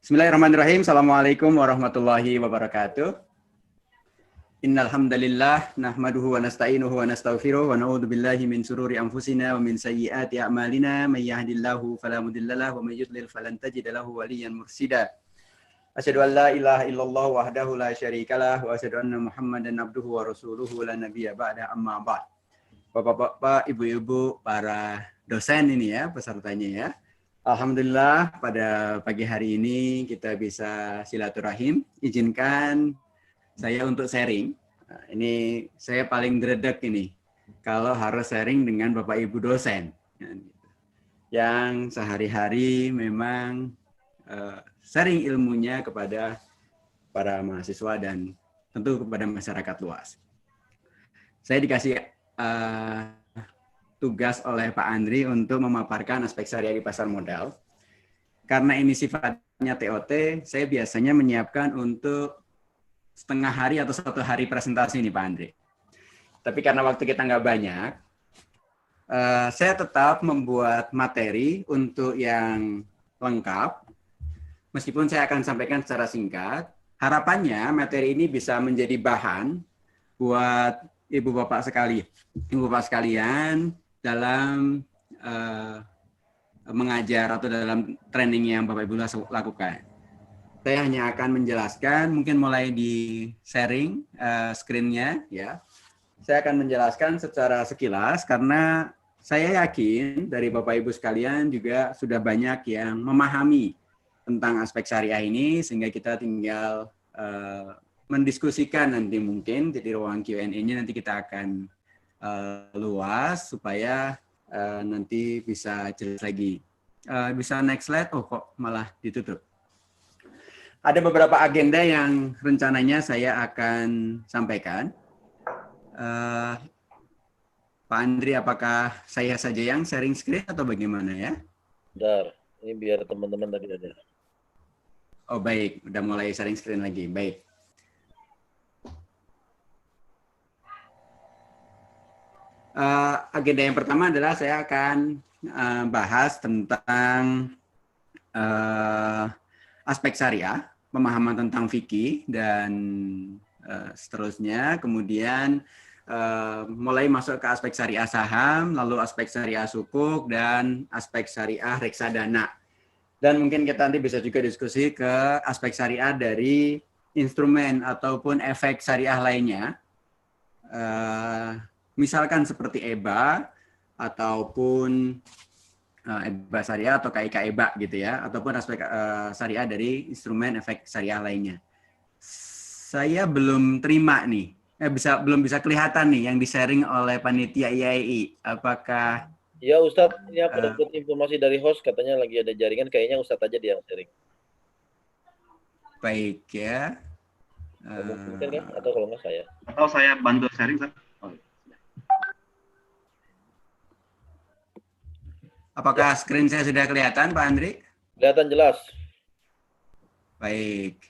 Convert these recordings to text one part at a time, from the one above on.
Bismillahirrahmanirrahim. Assalamualaikum warahmatullahi wabarakatuh. Innal hamdalillah nahmaduhu wa nasta'inuhu wa nastaghfiruh wa na'udzu billahi min shururi anfusina wa min sayyiati a'malina may yahdihillahu fala mudhillalah wa may yudlil falan tajida lahu waliyyan mursyida. Asyhadu an la ilaha illallah wahdahu la syarikalah wa asyhadu anna Muhammadan abduhu wa rasuluhu la nabiyya ba'da amma ba'd. Bapak-bapak, ibu-ibu, para dosen ini ya, pesertanya ya. Alhamdulillah pada pagi hari ini kita bisa silaturahim. Izinkan saya untuk sharing. Nah, ini saya paling gredek ini kalau harus sharing dengan Bapak Ibu dosen. Yang sehari-hari memang sharing ilmunya kepada para mahasiswa dan tentu kepada masyarakat luas. Saya dikasih tugas oleh Pak Andri untuk memaparkan aspek syariah di pasar modal. Karena ini sifatnya TOT, saya biasanya menyiapkan untuk setengah hari atau 1 hari presentasi nih Pak Andri. Tapi karena waktu kita nggak banyak, saya tetap membuat materi untuk yang lengkap, meskipun saya akan sampaikan secara singkat. Harapannya materi ini bisa menjadi bahan buat ibu bapak sekalian dalam mengajar atau dalam training yang Bapak Ibu lakukan. Saya hanya akan menjelaskan, mungkin mulai di sharing screen-nya ya. Saya akan menjelaskan secara sekilas karena saya yakin dari Bapak Ibu sekalian juga sudah banyak yang memahami tentang aspek syariah ini sehingga kita tinggal mendiskusikan nanti mungkin jadi ruang Q&A-nya nanti kita akan luas supaya nanti bisa jelas lagi. Bisa next slide. Oh kok malah ditutup. Ada beberapa agenda yang rencananya saya akan sampaikan. Pak Andri, apakah saya saja yang sharing screen atau bagaimana ya? Bentar, ini biar teman-teman tadi ada. Oh baik, udah mulai sharing screen lagi. Baik. Agenda yang pertama adalah saya akan bahas tentang aspek syariah, pemahaman tentang fikih dan seterusnya. Kemudian mulai masuk ke aspek syariah saham, lalu aspek syariah sukuk dan aspek syariah reksadana. Dan mungkin kita nanti bisa juga diskusi ke aspek syariah dari instrumen ataupun efek syariah lainnya. Misalkan seperti EBA ataupun EBA syariah atau KIK EBA gitu ya, ataupun aspek syariah dari instrumen efek syariah lainnya. Saya belum terima nih, belum bisa kelihatan nih yang di-sharing oleh panitia IAI. Apakah? Ya Ustadz, ini aku dapat informasi dari host katanya lagi ada jaringan, kayaknya Ustadz aja dia yang sharing. Baik ya. Mungkin kan? Atau kalau nggak saya? Atau saya bantu sharing, Pak? Apakah screen saya sudah kelihatan, Pak Andri? Kelihatan jelas. Baik.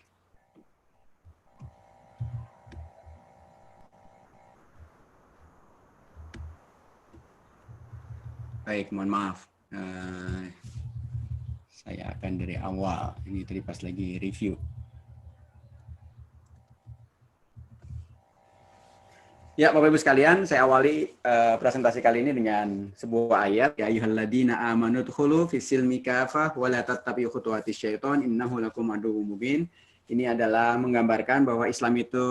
Baik, mohon maaf. Saya akan dari awal. Ini tadi pas lagi review. Ya, Bapak Ibu sekalian, saya awali presentasi kali ini dengan sebuah ayat. Ya ayyuhalladzina amanu dkhulu fis-silmi kafah wa la tattabi'u khutuwatis syaiton innahu lakum aduwwum mubin. Ini adalah menggambarkan bahwa Islam itu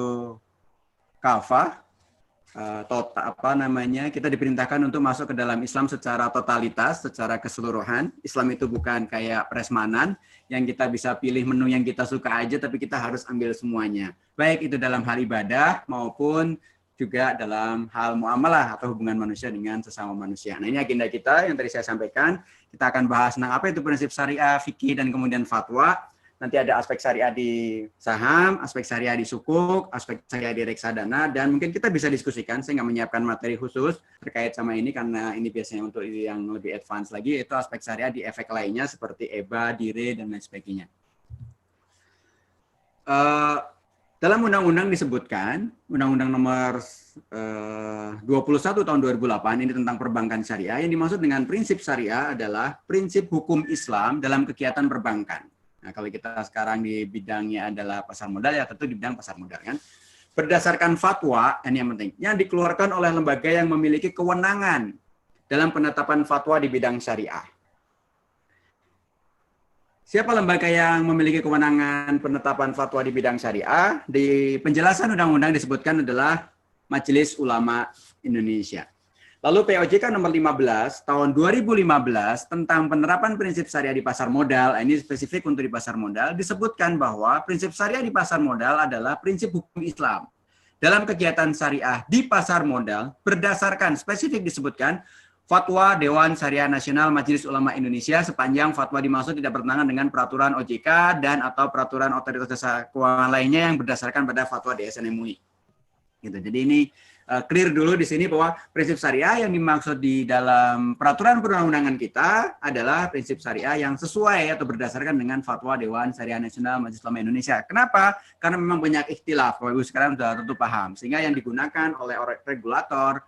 kafah, kita diperintahkan untuk masuk ke dalam Islam secara totalitas, secara keseluruhan. Islam itu bukan kayak prasmanan yang kita bisa pilih menu yang kita suka aja, tapi kita harus ambil semuanya. Baik itu dalam hal ibadah maupun juga dalam hal muamalah atau hubungan manusia dengan sesama manusia. Nah, ini agenda kita yang tadi saya sampaikan. Kita akan bahas tentang apa itu prinsip syariah, fikih, dan kemudian fatwa. Nanti ada aspek syariah di saham, aspek syariah di sukuk, aspek syariah di reksadana, dan mungkin kita bisa diskusikan. Saya nggak menyiapkan materi khusus terkait sama ini karena ini biasanya untuk yang lebih advance lagi, itu aspek syariah di efek lainnya seperti EBA, DIRE, dan lain sebagainya. Dalam undang-undang disebutkan, Undang-Undang nomor 21 tahun 2008 ini tentang perbankan syariah, yang dimaksud dengan prinsip syariah adalah prinsip hukum Islam dalam kegiatan perbankan. Nah, kalau kita sekarang di bidangnya adalah pasar modal, ya tentu di bidang pasar modal kan. Berdasarkan fatwa, ini yang penting, yang dikeluarkan oleh lembaga yang memiliki kewenangan dalam penetapan fatwa di bidang syariah. Siapa lembaga yang memiliki kewenangan penetapan fatwa di bidang syariah? Di penjelasan undang-undang disebutkan adalah Majelis Ulama Indonesia. Lalu POJK nomor 15 tahun 2015 tentang penerapan prinsip syariah di pasar modal, ini spesifik untuk di pasar modal, disebutkan bahwa prinsip syariah di pasar modal adalah prinsip hukum Islam. Dalam kegiatan syariah di pasar modal berdasarkan spesifik disebutkan Fatwa Dewan Syariah Nasional Majelis Ulama Indonesia sepanjang fatwa dimaksud tidak bertentangan dengan peraturan OJK dan atau peraturan otoritas jasa keuangan lainnya yang berdasarkan pada fatwa DSN MUI. Gitu. Jadi ini clear dulu di sini bahwa prinsip syariah yang dimaksud di dalam peraturan perundang-undangan kita adalah prinsip syariah yang sesuai atau berdasarkan dengan fatwa Dewan Syariah Nasional Majelis Ulama Indonesia. Kenapa? Karena memang banyak ikhtilaf. Bapak Ibu sekarang sudah tentu paham. Sehingga yang digunakan oleh regulator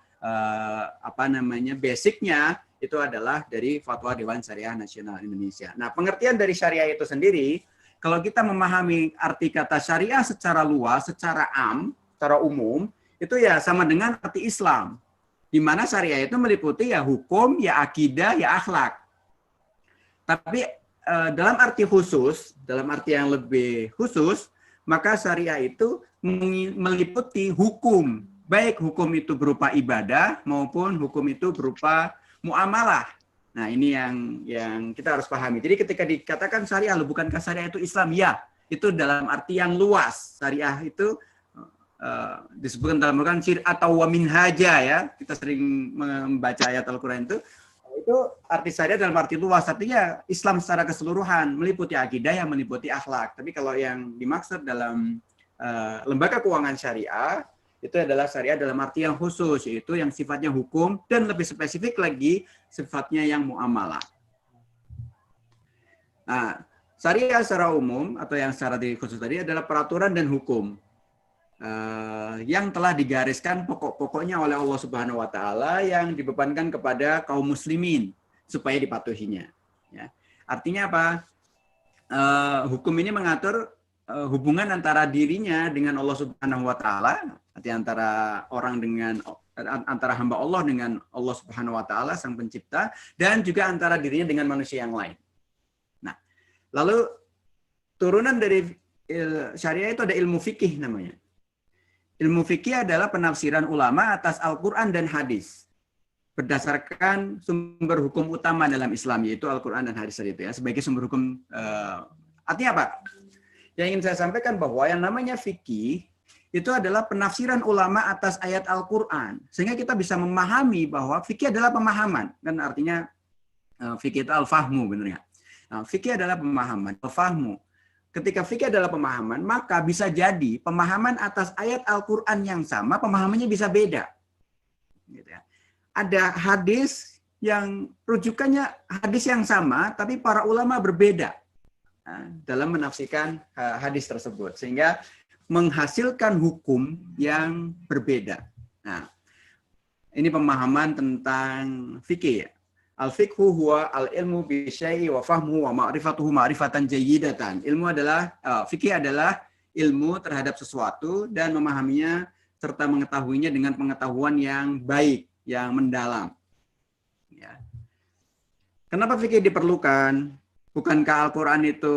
basicnya itu adalah dari fatwa Dewan Syariah Nasional Indonesia. Nah, pengertian dari syariah itu sendiri, kalau kita memahami arti kata syariah secara luas, secara secara umum, itu ya sama dengan arti Islam. Di mana syariah itu meliputi ya hukum, ya akidah, ya akhlak. Tapi dalam arti khusus, dalam arti yang lebih khusus, maka syariah itu meliputi hukum. Baik hukum itu berupa ibadah maupun hukum itu berupa muamalah. Nah, ini yang kita harus pahami. Jadi ketika dikatakan syariah, bukankah syariah itu Islam? Ya, itu dalam arti yang luas. Syariah itu disebutkan dalam Al-Quran atau wa minhaja ya. Kita sering membaca ayat Al-Quran itu arti syariah dalam arti luas. Artinya Islam secara keseluruhan meliputi akidah yang meliputi akhlak. Tapi kalau yang dimaksud dalam lembaga keuangan syariah itu adalah syariah dalam arti yang khusus, yaitu yang sifatnya hukum dan lebih spesifik lagi sifatnya yang muamalah. Nah, syariah secara umum atau yang secara khusus tadi adalah peraturan dan hukum yang telah digariskan pokok-pokoknya oleh Allah Subhanahu Wa Taala yang dibebankan kepada kaum muslimin supaya dipatuhinya. Ya. Artinya apa? Hukum ini mengatur hubungan antara dirinya dengan Allah Subhanahu Wa Taala, arti antara hamba Allah dengan Allah Subhanahu Wa Taala Sang Pencipta, dan juga antara dirinya dengan manusia yang lain. Nah, lalu turunan dari syariah itu ada ilmu fikih namanya. Ilmu fikih adalah penafsiran ulama atas Al-Quran dan hadis berdasarkan sumber hukum utama dalam Islam, yaitu Al-Quran dan hadis itu ya, sebagai sumber hukum. Artinya apa? Yang ingin saya sampaikan bahwa yang namanya fikih itu adalah penafsiran ulama atas ayat Al-Quran. Sehingga kita bisa memahami bahwa fikih adalah pemahaman. Kan artinya fikih itu al-fahmu, benar nggak? Nah, fikih adalah pemahaman, al-fahmu. Ketika fikih adalah pemahaman, maka bisa jadi pemahaman atas ayat Al-Quran yang sama, pemahamannya bisa beda. Gitu ya. Ada hadis yang rujukannya hadis yang sama, tapi para ulama berbeda dalam menafsirkan hadis tersebut, sehingga menghasilkan hukum yang berbeda. Nah, ini pemahaman tentang fikih ya. Al-fiqhu huwa al-ilmu bi syai'i wa fahmuhu wa ma'rifatuhu ma'rifatan jayyidatan. Ilmu adalah fikih adalah ilmu terhadap sesuatu dan memahaminya serta mengetahuinya dengan pengetahuan yang baik, yang mendalam. Ya. Kenapa fikih diperlukan? Bukankah Al-Quran itu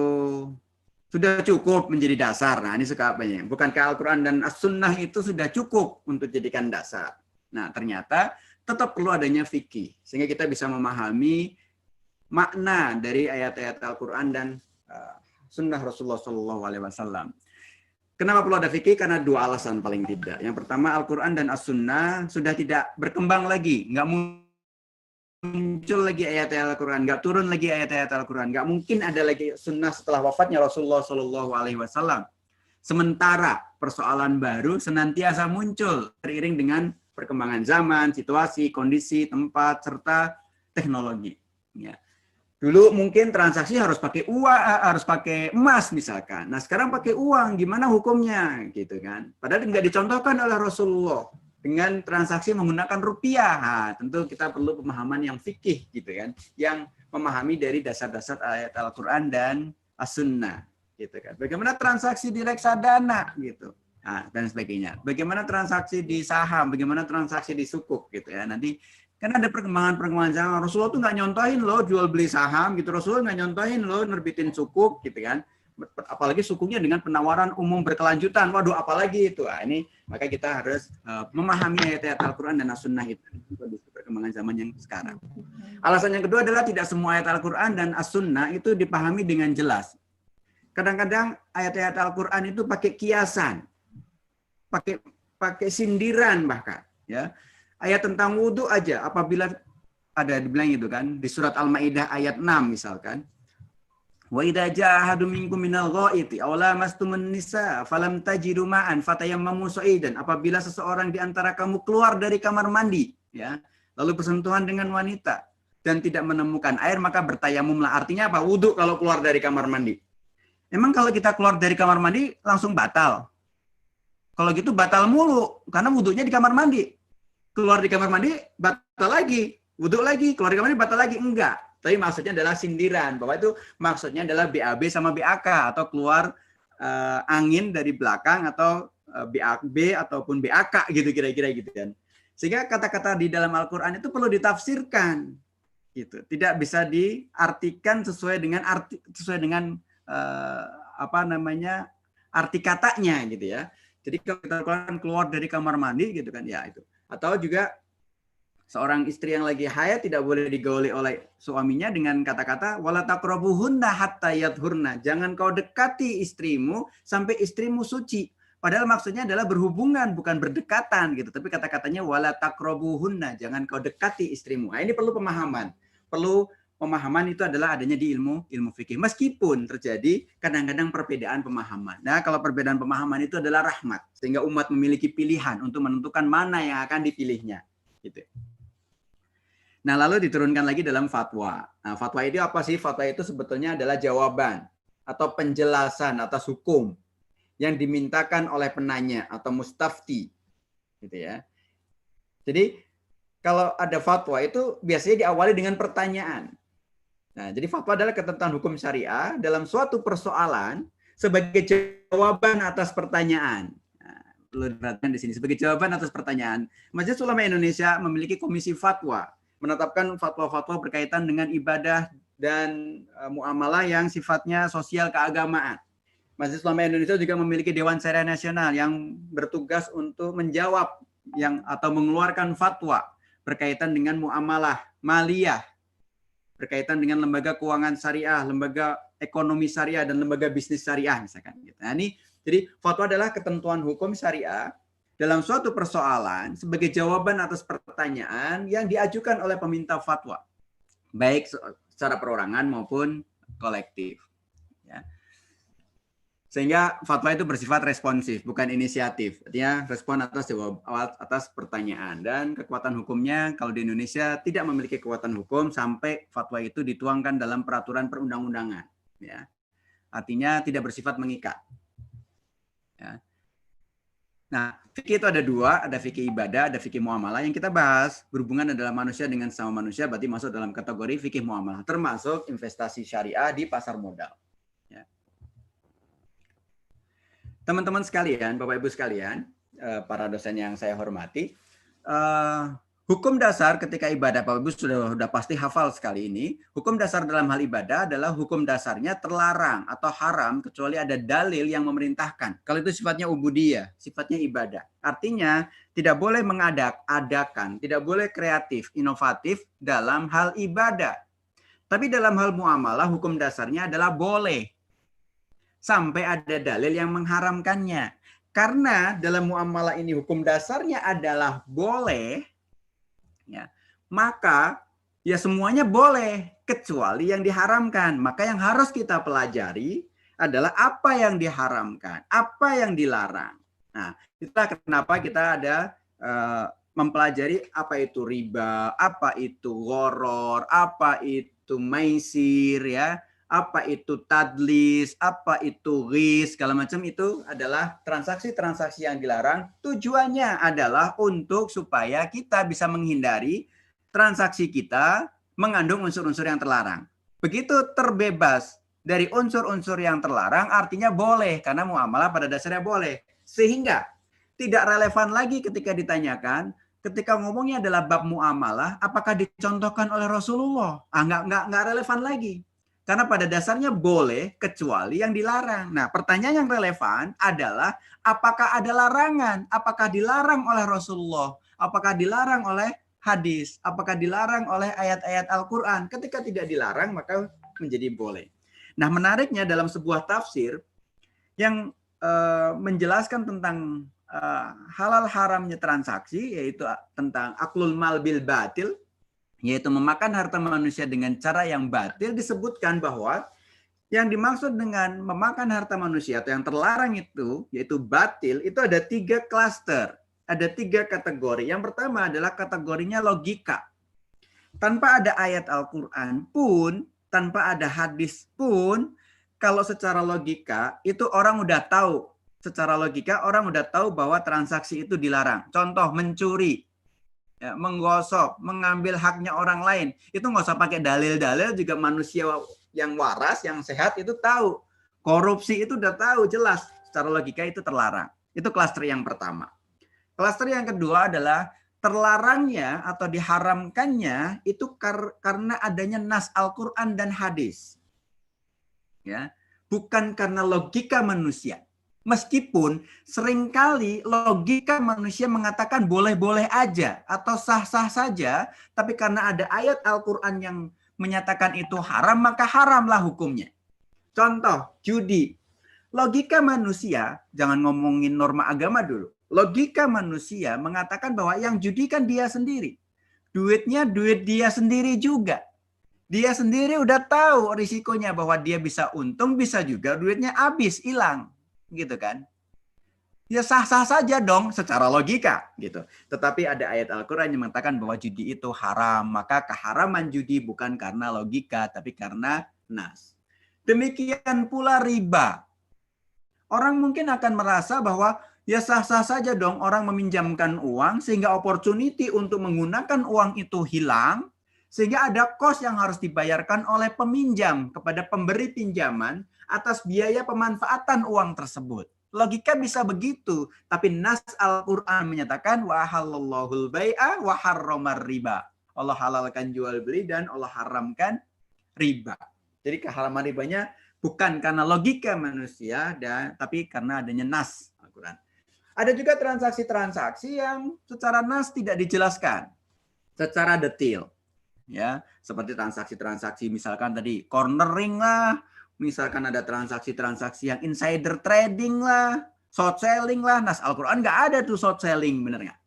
sudah cukup menjadi dasar? Nah, ini suka apanya? Bukankah Al-Quran dan As-Sunnah itu sudah cukup untuk dijadikan dasar? Nah, ternyata tetap perlu adanya fikih. Sehingga kita bisa memahami makna dari ayat-ayat Al-Quran dan Sunnah Rasulullah SAW. Kenapa perlu ada fikih? Karena dua alasan paling tidak. Yang pertama, Al-Quran dan As-Sunnah sudah tidak berkembang lagi. Nggak muncul lagi ayat-ayat Al-Quran, nggak turun lagi ayat-ayat Al-Quran, nggak mungkin ada lagi sunnah setelah wafatnya Rasulullah SAW. Sementara persoalan baru senantiasa muncul seiring dengan perkembangan zaman, situasi, kondisi, tempat, serta teknologi. Ya. Dulu mungkin transaksi harus pakai uang, harus pakai emas misalkan. Nah sekarang pakai uang, gimana hukumnya, gitu kan? Padahal nggak dicontohkan oleh Rasulullah. Dengan transaksi menggunakan rupiah, nah, tentu kita perlu pemahaman yang fikih gitu kan, yang memahami dari dasar-dasar ayat Al-Quran dan as-sunnah, gitu kan. Bagaimana transaksi di reksadana, gitu. Nah, dan sebagainya. Bagaimana transaksi di saham, bagaimana transaksi di sukuk, gitu ya. Nanti kan ada perkembangan zaman. Rasulullah tuh nggak nyontohin loh jual beli saham, gitu. Rasulullah nggak nyontohin loh nerbitin sukuk, gitu kan. Apalagi sukuknya dengan penawaran umum berkelanjutan. Waduh, apalagi itu. Nah, ini maka kita harus memahami ayat-ayat Al-Quran dan As-Sunnah itu di perkembangan zaman yang sekarang. Alasan yang kedua adalah tidak semua ayat Al-Quran dan As-Sunnah itu dipahami dengan jelas. Kadang-kadang ayat-ayat Al-Quran itu pakai kiasan, pakai sindiran bahkan. Ya, ayat tentang wudhu aja. Apabila ada dibilang itu kan di surat Al-Maidah ayat 6 misalkan. Wa idza jaa ahadum minkum minal ghaiti aw lamastumun nisa falam tajidu ma'an fatayammamu sa'idan. Apabila seseorang di antara kamu keluar dari kamar mandi, ya, lalu bersentuhan dengan wanita dan tidak menemukan air, maka bertayamumlah. Artinya apa? Wudhu kalau keluar dari kamar mandi. Emang kalau kita keluar dari kamar mandi langsung batal? Kalau gitu batal mulu, karena wudhunya di kamar mandi. Keluar di kamar mandi batal lagi, wudhu lagi, keluar di kamar mandi batal lagi. Enggak. Tapi maksudnya adalah sindiran, bahwa itu maksudnya adalah BAB sama BAK, atau keluar angin dari belakang, atau BAB ataupun BAK gitu kira-kira gitu kan. Sehingga kata-kata di dalam Al-Quran itu perlu ditafsirkan, gitu. Tidak bisa diartikan sesuai dengan arti katanya gitu ya. Jadi kalau kita keluar dari kamar mandi gitu kan ya itu. Atau juga seorang istri yang lagi haid tidak boleh digauli oleh suaminya dengan kata-kata wala taqrabuhunna hatta yadhurna. Jangan kau dekati istrimu sampai istrimu suci. Padahal maksudnya adalah berhubungan, bukan berdekatan gitu. Tapi kata-katanya wala taqrabuhunna, jangan kau dekati istrimu. Nah, ini perlu pemahaman. Perlu pemahaman itu adalah adanya di ilmu fikih. Meskipun terjadi kadang-kadang perbedaan pemahaman. Nah, kalau perbedaan pemahaman itu adalah rahmat, sehingga umat memiliki pilihan untuk menentukan mana yang akan dipilihnya. Gitu. Nah, lalu diturunkan lagi dalam fatwa. Nah, fatwa itu apa sih? Fatwa itu sebetulnya adalah jawaban atau penjelasan atas hukum yang dimintakan oleh penanya atau mustafti. Gitu ya. Jadi, kalau ada fatwa itu biasanya diawali dengan pertanyaan. Nah, jadi fatwa adalah ketentuan hukum syariah dalam suatu persoalan sebagai jawaban atas pertanyaan. Nah, perlu diperhatikan di sini sebagai jawaban atas pertanyaan. Majelis Ulama Indonesia memiliki komisi fatwa, menetapkan fatwa-fatwa berkaitan dengan ibadah dan muamalah yang sifatnya sosial keagamaan. Majelis Ulama Indonesia juga memiliki Dewan Syariah Nasional yang bertugas untuk menjawab atau mengeluarkan fatwa berkaitan dengan muamalah maliyah, berkaitan dengan lembaga keuangan syariah, lembaga ekonomi syariah, dan lembaga bisnis syariah misalkan. Nah, ini jadi fatwa adalah ketentuan hukum syariah dalam suatu persoalan sebagai jawaban atas pertanyaan yang diajukan oleh peminta fatwa, baik secara perorangan maupun kolektif. Ya. Sehingga fatwa itu bersifat responsif, bukan inisiatif. Artinya respon atas pertanyaan. Dan kekuatan hukumnya kalau di Indonesia tidak memiliki kekuatan hukum sampai fatwa itu dituangkan dalam peraturan perundang-undangan. Ya. Artinya tidak bersifat mengikat. Ya. Nah, fikih itu ada dua, ada fikih ibadah, ada fikih muamalah. Yang kita bahas berhubungan adalah manusia dengan sama manusia, berarti masuk dalam kategori fikih muamalah, termasuk investasi syariah di pasar modal. Ya. Teman-teman sekalian, Bapak Ibu sekalian, para dosen yang saya hormati, hukum dasar ketika ibadah, Bapak Ibu sudah pasti hafal sekali ini. Hukum dasar dalam hal ibadah adalah hukum dasarnya terlarang atau haram kecuali ada dalil yang memerintahkan. Kalau itu sifatnya ubudiyah, sifatnya ibadah. Artinya tidak boleh mengadakan, tidak boleh kreatif, inovatif dalam hal ibadah. Tapi dalam hal muamalah hukum dasarnya adalah boleh. Sampai ada dalil yang mengharamkannya. Karena dalam muamalah ini hukum dasarnya adalah boleh, ya, maka ya semuanya boleh kecuali yang diharamkan. Maka yang harus kita pelajari adalah apa yang diharamkan, apa yang dilarang. Nah, itulah kenapa kita ada mempelajari apa itu riba, apa itu gharar, apa itu maisir, ya, apa itu tadlis, apa itu ghis, segala macam itu adalah transaksi-transaksi yang dilarang. Tujuannya adalah untuk supaya kita bisa menghindari transaksi kita mengandung unsur-unsur yang terlarang. Begitu terbebas dari unsur-unsur yang terlarang artinya boleh, karena muamalah pada dasarnya boleh. Sehingga tidak relevan lagi ketika ditanyakan, ketika ngomongnya adalah bab muamalah, apakah dicontohkan oleh Rasulullah? Nggak relevan lagi. Karena pada dasarnya boleh kecuali yang dilarang. Nah, pertanyaan yang relevan adalah apakah ada larangan? Apakah dilarang oleh Rasulullah? Apakah dilarang oleh hadis? Apakah dilarang oleh ayat-ayat Al-Quran? Ketika tidak dilarang, maka menjadi boleh. Nah, menariknya dalam sebuah tafsir yang menjelaskan tentang halal haramnya transaksi, yaitu tentang aklul mal bil batil, yaitu memakan harta manusia dengan cara yang batil, disebutkan bahwa yang dimaksud dengan memakan harta manusia atau yang terlarang itu, yaitu batil, itu ada 3 klaster, ada 3 kategori. Yang pertama adalah kategorinya logika. Tanpa ada ayat Al-Quran pun, tanpa ada hadis pun, kalau secara logika itu orang udah tahu. Secara logika orang udah tahu bahwa transaksi itu dilarang. Contoh mencuri, ya, menggosok, mengambil haknya orang lain. Itu nggak usah pakai dalil-dalil, juga manusia yang waras, yang sehat itu tahu. Korupsi itu udah tahu jelas. Secara logika itu terlarang. Itu klaster yang pertama. Klaster yang kedua adalah terlarangnya atau diharamkannya itu karena adanya nas Al-Quran dan hadis. Ya, bukan karena logika manusia. Meskipun seringkali logika manusia mengatakan boleh-boleh aja atau sah-sah saja, tapi karena ada ayat Al-Quran yang menyatakan itu haram, maka haramlah hukumnya. Contoh, judi. Logika manusia, jangan ngomongin norma agama dulu. Logika manusia mengatakan bahwa yang judi kan dia sendiri. Duitnya duit dia sendiri juga. Dia sendiri udah tahu risikonya bahwa dia bisa untung, bisa juga duitnya habis, hilang. Gitu kan. Ya sah-sah saja dong secara logika gitu. Tetapi ada ayat Al-Quran yang mengatakan bahwa judi itu haram. Maka keharaman judi bukan karena logika, tapi karena nas. Demikian pula riba. Orang mungkin akan merasa bahwa ya sah-sah saja dong orang meminjamkan uang sehingga opportunity untuk menggunakan uang itu hilang. Sehingga ada cost yang harus dibayarkan oleh peminjam kepada pemberi pinjaman atas biaya pemanfaatan uang tersebut. Logika bisa begitu, tapi nas Al-Quran menyatakan wa halallahul bai'a wa harramar riba. Allah halalkan jual beli dan Allah haramkan riba. Jadi keharaman ribanya bukan karena logika manusia, tapi karena adanya nas Al-Quran. Ada juga transaksi-transaksi yang secara nas tidak dijelaskan secara detail. Ya, seperti transaksi-transaksi misalkan tadi cornering lah, misalkan ada transaksi-transaksi yang insider trading lah, short selling lah. Nas Al-Quran nggak ada tuh short selling, bener nggak?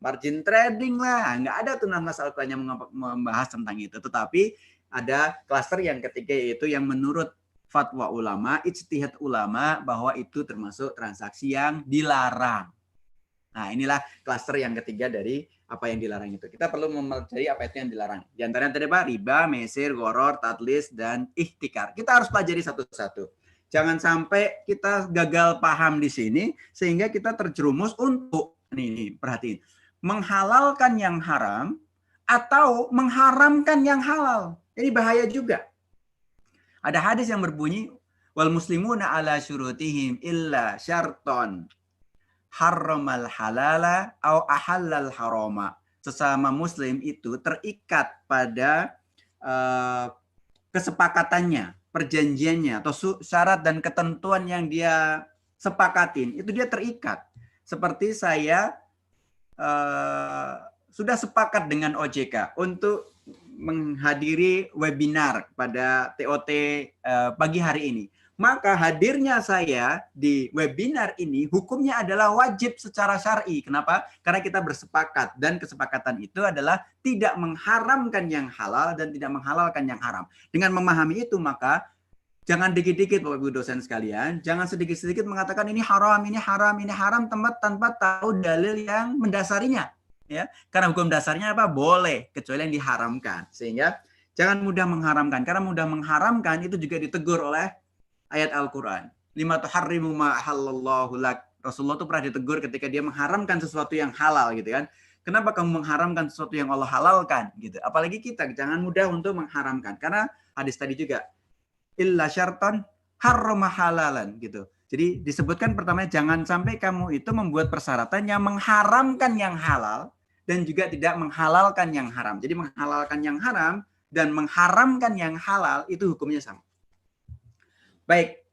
Margin trading lah, nggak ada tuh nas Al-Quran yang membahas tentang itu. Tetapi ada klaster yang ketiga, yaitu yang menurut fatwa ulama, ijtihad ulama, bahwa itu termasuk transaksi yang dilarang. Nah, inilah klaster yang ketiga dari apa yang dilarang itu. Kita perlu mempelajari apa itu yang dilarang. Di antaranya tadi Pak, riba, mesir, goror, tadlis, dan ihtikar. Kita harus pelajari satu-satu. Jangan sampai kita gagal paham di sini sehingga kita terjerumus untuk nih perhatiin, menghalalkan yang haram atau mengharamkan yang halal. Ini bahaya juga. Ada hadis yang berbunyi wal muslimuna ala syurutihim illa syarton harramal halala au ahallal harama. Sesama muslim itu terikat pada kesepakatannya, perjanjiannya atau syarat dan ketentuan yang dia sepakatin, itu dia terikat. Seperti saya sudah sepakat dengan OJK untuk menghadiri webinar pada TOT pagi hari ini. Maka hadirnya saya di webinar ini hukumnya adalah wajib secara syar'i. Kenapa? Karena kita bersepakat dan kesepakatan itu adalah tidak mengharamkan yang halal dan tidak menghalalkan yang haram. Dengan memahami itu maka jangan dikit-dikit Bapak Ibu dosen sekalian, jangan sedikit-sedikit mengatakan ini haram, ini haram, ini haram tanpa tahu dalil yang mendasarinya. Ya, karena hukum dasarnya apa? Boleh, kecuali yang diharamkan. Sehingga jangan mudah mengharamkan. Karena mudah mengharamkan itu juga ditegur oleh ayat Al-Quran. Lima tuharrimu ma halallahu lak. Rasulullah itu pernah ditegur ketika dia mengharamkan sesuatu yang halal gitu kan. Kenapa kamu mengharamkan sesuatu yang Allah halalkan gitu. Apalagi kita jangan mudah untuk mengharamkan. Karena hadis tadi juga illa syartan harrama halalan gitu. Jadi disebutkan pertama, jangan sampai kamu itu membuat persyaratan yang mengharamkan yang halal dan juga tidak menghalalkan yang haram. Jadi menghalalkan yang haram dan mengharamkan yang halal itu hukumnya sama. Baik,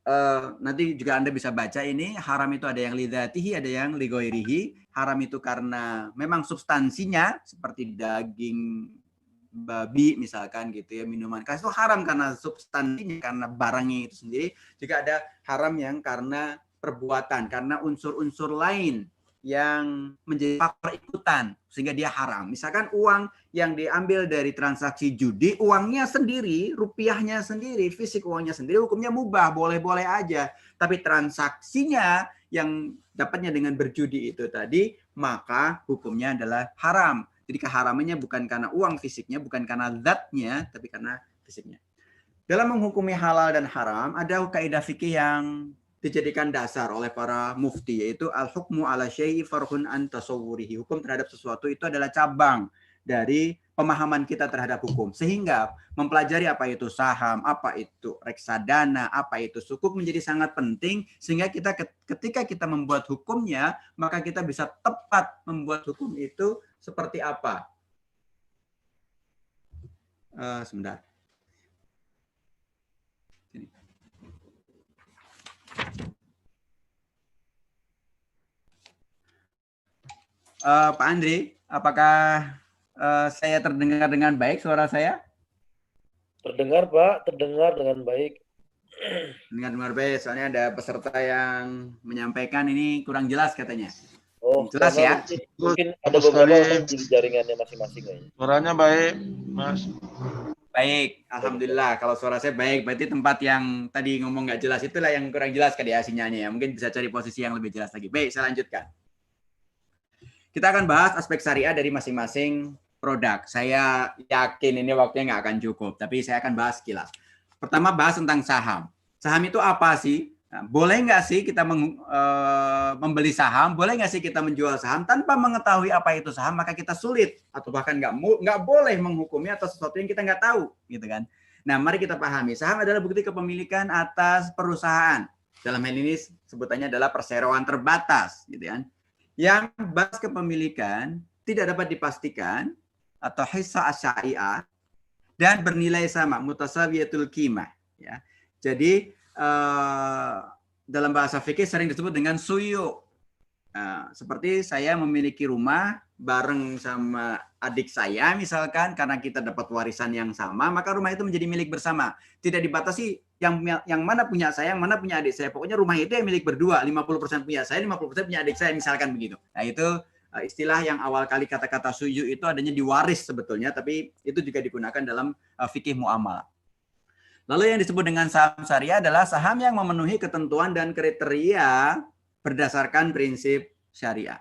nanti juga Anda bisa baca ini, haram itu ada yang lidzatihi, ada yang lighairihi. Haram itu karena memang substansinya seperti daging babi misalkan gitu ya, minuman keras itu haram karena substansinya, karena barangnya itu sendiri. Juga ada haram yang karena perbuatan, karena unsur-unsur lain yang menjadi faktor ikutan sehingga dia haram. Misalkan uang yang diambil dari transaksi judi, uangnya sendiri, rupiahnya sendiri, fisik uangnya sendiri, hukumnya mubah, boleh-boleh aja. Tapi transaksinya yang dapatnya dengan berjudi itu tadi, maka hukumnya adalah haram. Jadi keharamannya bukan karena uang fisiknya, bukan karena zatnya, tapi karena fisiknya. Dalam menghukumi halal dan haram, ada kaidah fikih yang dijadikan dasar oleh para mufti, yaitu al-hukmu ala syai'i farhun an tasawwurihi. Hukum terhadap sesuatu itu adalah cabang dari pemahaman kita terhadap hukum. Sehingga mempelajari apa itu saham, apa itu reksadana, apa itu sukuk menjadi sangat penting. Sehingga kita ketika kita membuat hukumnya, maka kita bisa tepat membuat hukum itu seperti apa. Sebentar. Pak Andri, apakah saya terdengar dengan baik suara saya? Terdengar, Pak, terdengar dengan baik. Dengar baik, soalnya ada peserta yang menyampaikan ini kurang jelas katanya. Oh, Jelas ya? Mungkin ada beberapa orang di jaringannya masing-masing kayaknya. Suaranya baik, Mas. Baik, alhamdulillah. Kalau suara saya baik, berarti tempat yang tadi ngomong nggak jelas itulah yang kurang jelas ya sinyalnya ya. Mungkin bisa cari posisi yang lebih jelas lagi. Baik, saya lanjutkan. Kita akan bahas aspek syariah dari masing-masing produk. Saya yakin ini waktunya nggak akan cukup, tapi saya akan bahas sekilas. Pertama, bahas tentang saham. Saham itu apa sih? Nah, boleh nggak sih kita membeli saham? Boleh nggak sih kita menjual saham? Tanpa mengetahui apa itu saham, maka kita sulit atau bahkan nggak boleh menghukumi atas sesuatu yang kita nggak tahu, gitu kan? Nah, mari kita pahami. Saham adalah bukti kepemilikan atas perusahaan. Dalam hal ini sebutannya adalah perseroan terbatas, gitu kan? Yang bas kepemilikan tidak dapat dipastikan atau hissa asyai'ah dan bernilai sama, mutasawiyatul qimah, ya. Jadi dalam bahasa fikih sering disebut dengan suyu. Seperti saya memiliki rumah bareng sama adik saya misalkan, karena kita dapat warisan yang sama, maka rumah itu menjadi milik bersama. Tidak dibatasi yang mana punya saya, yang mana punya adik saya. Pokoknya rumah itu yang milik berdua, 50% punya saya, 50% punya adik saya misalkan begitu. Nah, itu istilah yang awal kali kata-kata suyu itu adanya di waris sebetulnya, tapi itu juga digunakan dalam fikih muamalah. Lalu yang disebut dengan saham syariah adalah saham yang memenuhi ketentuan dan kriteria berdasarkan prinsip syariah.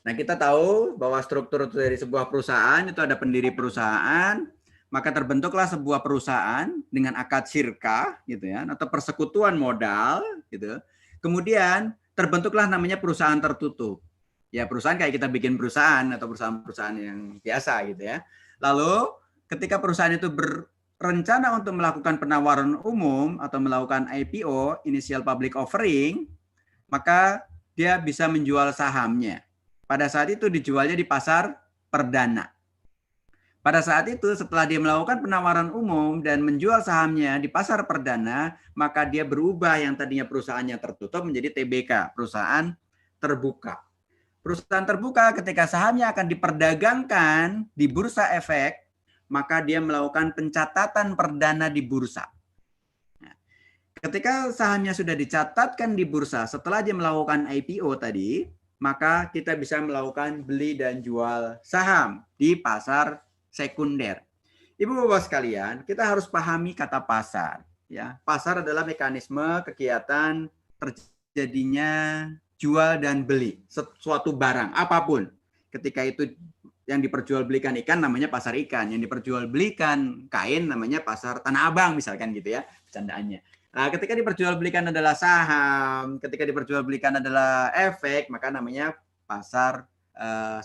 Nah, kita tahu bahwa struktur dari sebuah perusahaan itu ada pendiri perusahaan, maka terbentuklah sebuah perusahaan dengan akad syirkah gitu ya, atau persekutuan modal gitu. Kemudian terbentuklah namanya perusahaan tertutup. Ya, perusahaan kayak kita bikin perusahaan atau perusahaan-perusahaan yang biasa gitu ya. Lalu ketika perusahaan itu berencana untuk melakukan penawaran umum atau melakukan IPO, initial public offering, maka dia bisa menjual sahamnya. Pada saat itu dijualnya di pasar perdana. Pada saat itu setelah dia melakukan penawaran umum dan menjual sahamnya di pasar perdana, maka dia berubah yang tadinya perusahaannya tertutup menjadi TBK, perusahaan terbuka. Perusahaan terbuka ketika sahamnya akan diperdagangkan di bursa efek, maka dia melakukan pencatatan perdana di bursa. Nah, ketika sahamnya sudah dicatatkan di bursa, setelah dia melakukan IPO tadi, maka kita bisa melakukan beli dan jual saham di pasar sekunder. Ibu-bapak sekalian, kita harus pahami kata pasar. Ya, pasar adalah mekanisme kegiatan terjadinya jual dan beli suatu barang apapun. Ketika itu yang diperjualbelikan ikan namanya pasar ikan, yang diperjualbelikan kain namanya pasar Tanah Abang misalkan gitu ya, bercandaannya. Nah, ketika diperjualbelikan adalah saham, ketika diperjualbelikan adalah efek, maka namanya pasar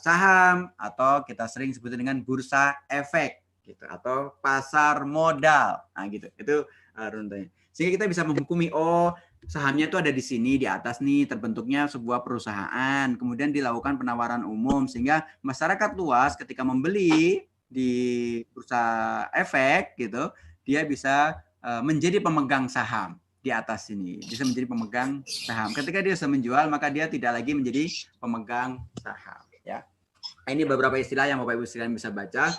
saham atau kita sering sebut dengan bursa efek. gitu, atau pasar modal. Nah, gitu. Itu runtanya. Sehingga kita bisa menghukumi, oh, sahamnya itu ada di sini, di atas nih, terbentuknya sebuah perusahaan, kemudian dilakukan penawaran umum, sehingga masyarakat luas ketika membeli di bursa efek, gitu, dia bisa menjadi pemegang saham di atas sini, bisa menjadi pemegang saham. Ketika dia bisa menjual, maka dia tidak lagi menjadi pemegang saham. Ya, ini beberapa istilah yang Bapak Ibu sekalian bisa baca.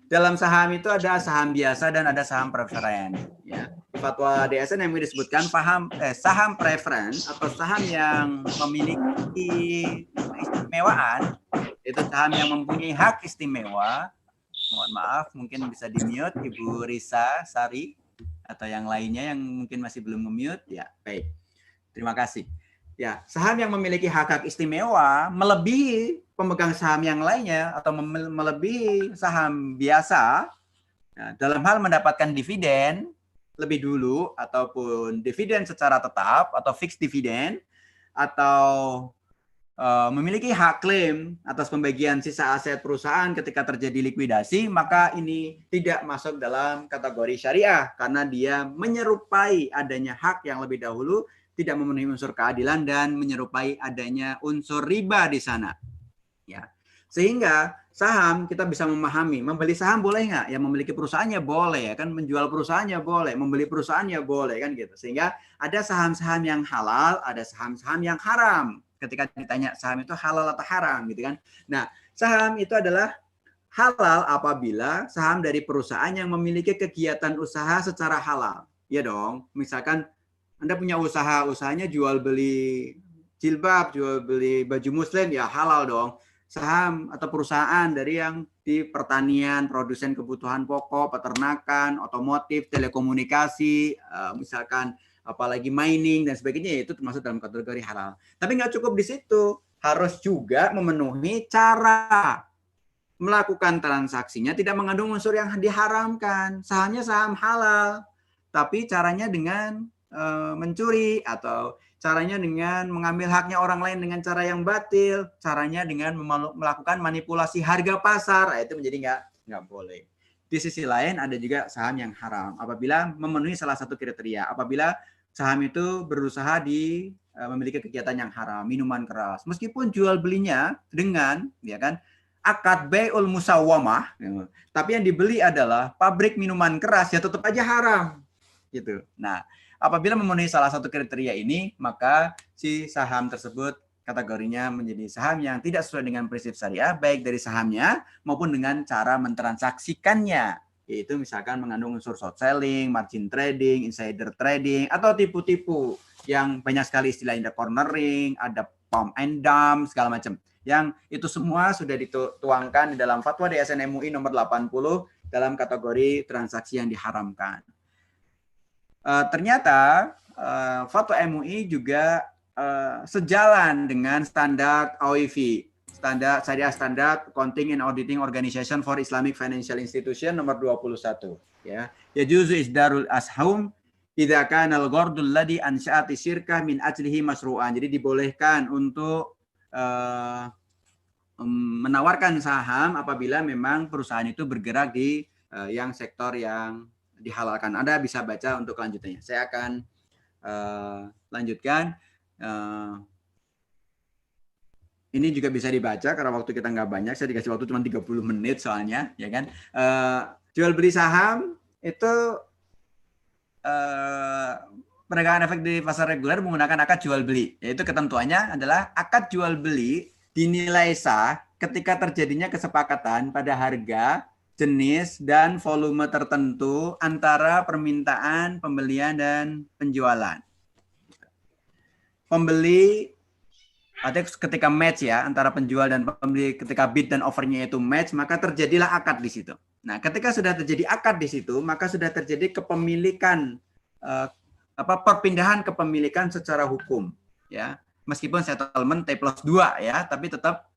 Dalam saham itu ada saham biasa dan ada saham preference. Ya, fatwa DSN yang disebutkan saham preference atau saham yang memiliki keistimewaan, itu saham yang mempunyai hak istimewa. Mohon maaf, mungkin bisa di-mute Ibu Risa Sari atau yang lainnya yang mungkin masih belum nge-mute. Ya, baik. Terima kasih. Ya, saham yang memiliki hak-hak istimewa melebihi pemegang saham yang lainnya atau melebihi saham biasa, nah, dalam hal mendapatkan dividen lebih dulu ataupun dividen secara tetap atau fixed dividen atau memiliki hak klaim atas pembagian sisa aset perusahaan ketika terjadi likuidasi, maka ini tidak masuk dalam kategori syariah karena dia menyerupai adanya hak yang lebih dahulu, tidak memenuhi unsur keadilan dan menyerupai adanya unsur riba di sana. Ya. Sehingga saham kita bisa memahami, membeli saham boleh nggak? Ya, memiliki perusahaannya boleh, ya kan, menjual perusahaannya boleh, membeli perusahaannya boleh, kan gitu. Sehingga ada saham-saham yang halal, ada saham-saham yang haram. Ketika ditanya saham itu halal atau haram, gitu kan. Nah, saham itu adalah halal apabila saham dari perusahaan yang memiliki kegiatan usaha secara halal. Ya dong, misalkan Anda punya usaha, usahanya jual beli jilbab, jual beli baju muslim, ya halal dong. Saham atau perusahaan dari yang di pertanian, produsen kebutuhan pokok, peternakan, otomotif, telekomunikasi, misalkan apalagi mining dan sebagainya, itu termasuk dalam kategori halal. Tapi nggak cukup di situ, harus juga memenuhi cara melakukan transaksinya tidak mengandung unsur yang diharamkan. Sahamnya saham halal, tapi caranya dengan mencuri atau caranya dengan mengambil haknya orang lain dengan cara yang batil, caranya dengan melakukan manipulasi harga pasar, itu menjadi nggak boleh. Di sisi lain ada juga saham yang haram apabila memenuhi salah satu kriteria, apabila saham itu berusaha memiliki kegiatan yang haram, minuman keras, meskipun jual belinya dengan, ya kan, akad bai'ul musawwamah, tapi yang dibeli adalah pabrik minuman keras, ya tetap aja haram, gitu. Nah, apabila memenuhi salah satu kriteria ini, maka si saham tersebut kategorinya menjadi saham yang tidak sesuai dengan prinsip syariah, baik dari sahamnya maupun dengan cara mentransaksikannya, yaitu misalkan mengandung unsur short selling, margin trading, insider trading, atau tipu-tipu yang banyak sekali istilahnya, ada cornering, ada pump and dump, segala macam. Yang itu semua sudah dituangkan di dalam fatwa DSN MUI nomor 80 dalam kategori transaksi yang diharamkan. Ternyata fatwa MUI juga sejalan dengan standar OIV, standar Syariah Standard Accounting and Auditing Organization for Islamic Financial Institution nomor 21. Ya, yajuzu isdarul ashum idza kana al-ghardul ladzi ansha'ati syirkah min ajlihi masru'an. Jadi dibolehkan untuk menawarkan saham apabila memang perusahaan itu bergerak di yang sektor yang dihalalkan. Anda bisa baca untuk lanjutannya. Saya akan lanjutkan. Ini juga bisa dibaca karena waktu kita nggak banyak. Saya dikasih waktu cuma 30 menit soalnya, ya kan. Jual beli saham itu perdagangan efek di pasar reguler menggunakan akad jual beli. Yaitu ketentuannya adalah akad jual beli dinilai sah ketika terjadinya kesepakatan pada harga, jenis, dan volume tertentu antara permintaan, pembelian, dan penjualan. Pembeli, artinya ketika match ya, antara penjual dan pembeli, ketika bid dan offernya itu match, maka terjadilah akad di situ. Nah, ketika sudah terjadi akad di situ, maka sudah terjadi kepemilikan, perpindahan kepemilikan secara hukum. Ya, meskipun settlement T+2 ya, tapi tetap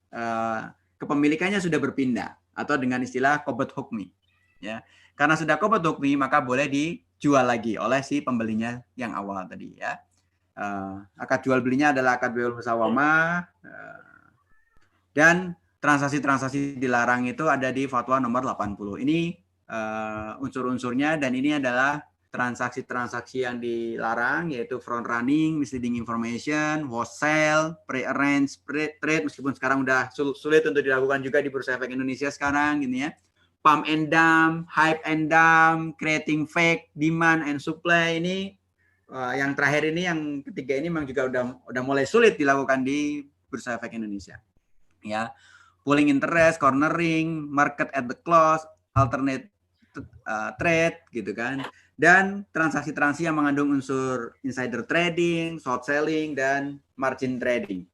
kepemilikannya sudah berpindah. Atau dengan istilah qobot hukmi, ya, karena sudah qobot hukmi maka boleh dijual lagi oleh si pembelinya yang awal tadi, ya. Akad jual belinya adalah akad bai'ul musawwamah, dan transaksi-transaksi dilarang itu ada di fatwa nomor 80. Ini unsur-unsurnya, dan ini adalah transaksi-transaksi yang dilarang, yaitu front running, misleading information, wholesale, pre-arranged trade, meskipun sekarang udah sulit untuk dilakukan juga di Bursa Efek Indonesia sekarang, gitu ya. Pump and dump, hype and dump, creating fake demand and supply. Ini yang terakhir ini, yang ketiga ini memang juga udah mulai sulit dilakukan di Bursa Efek Indonesia. Ya, pooling interest, cornering, market at the close, alternate trade, gitu kan. Dan transaksi-transaksi yang mengandung unsur insider trading, short selling, dan margin trading.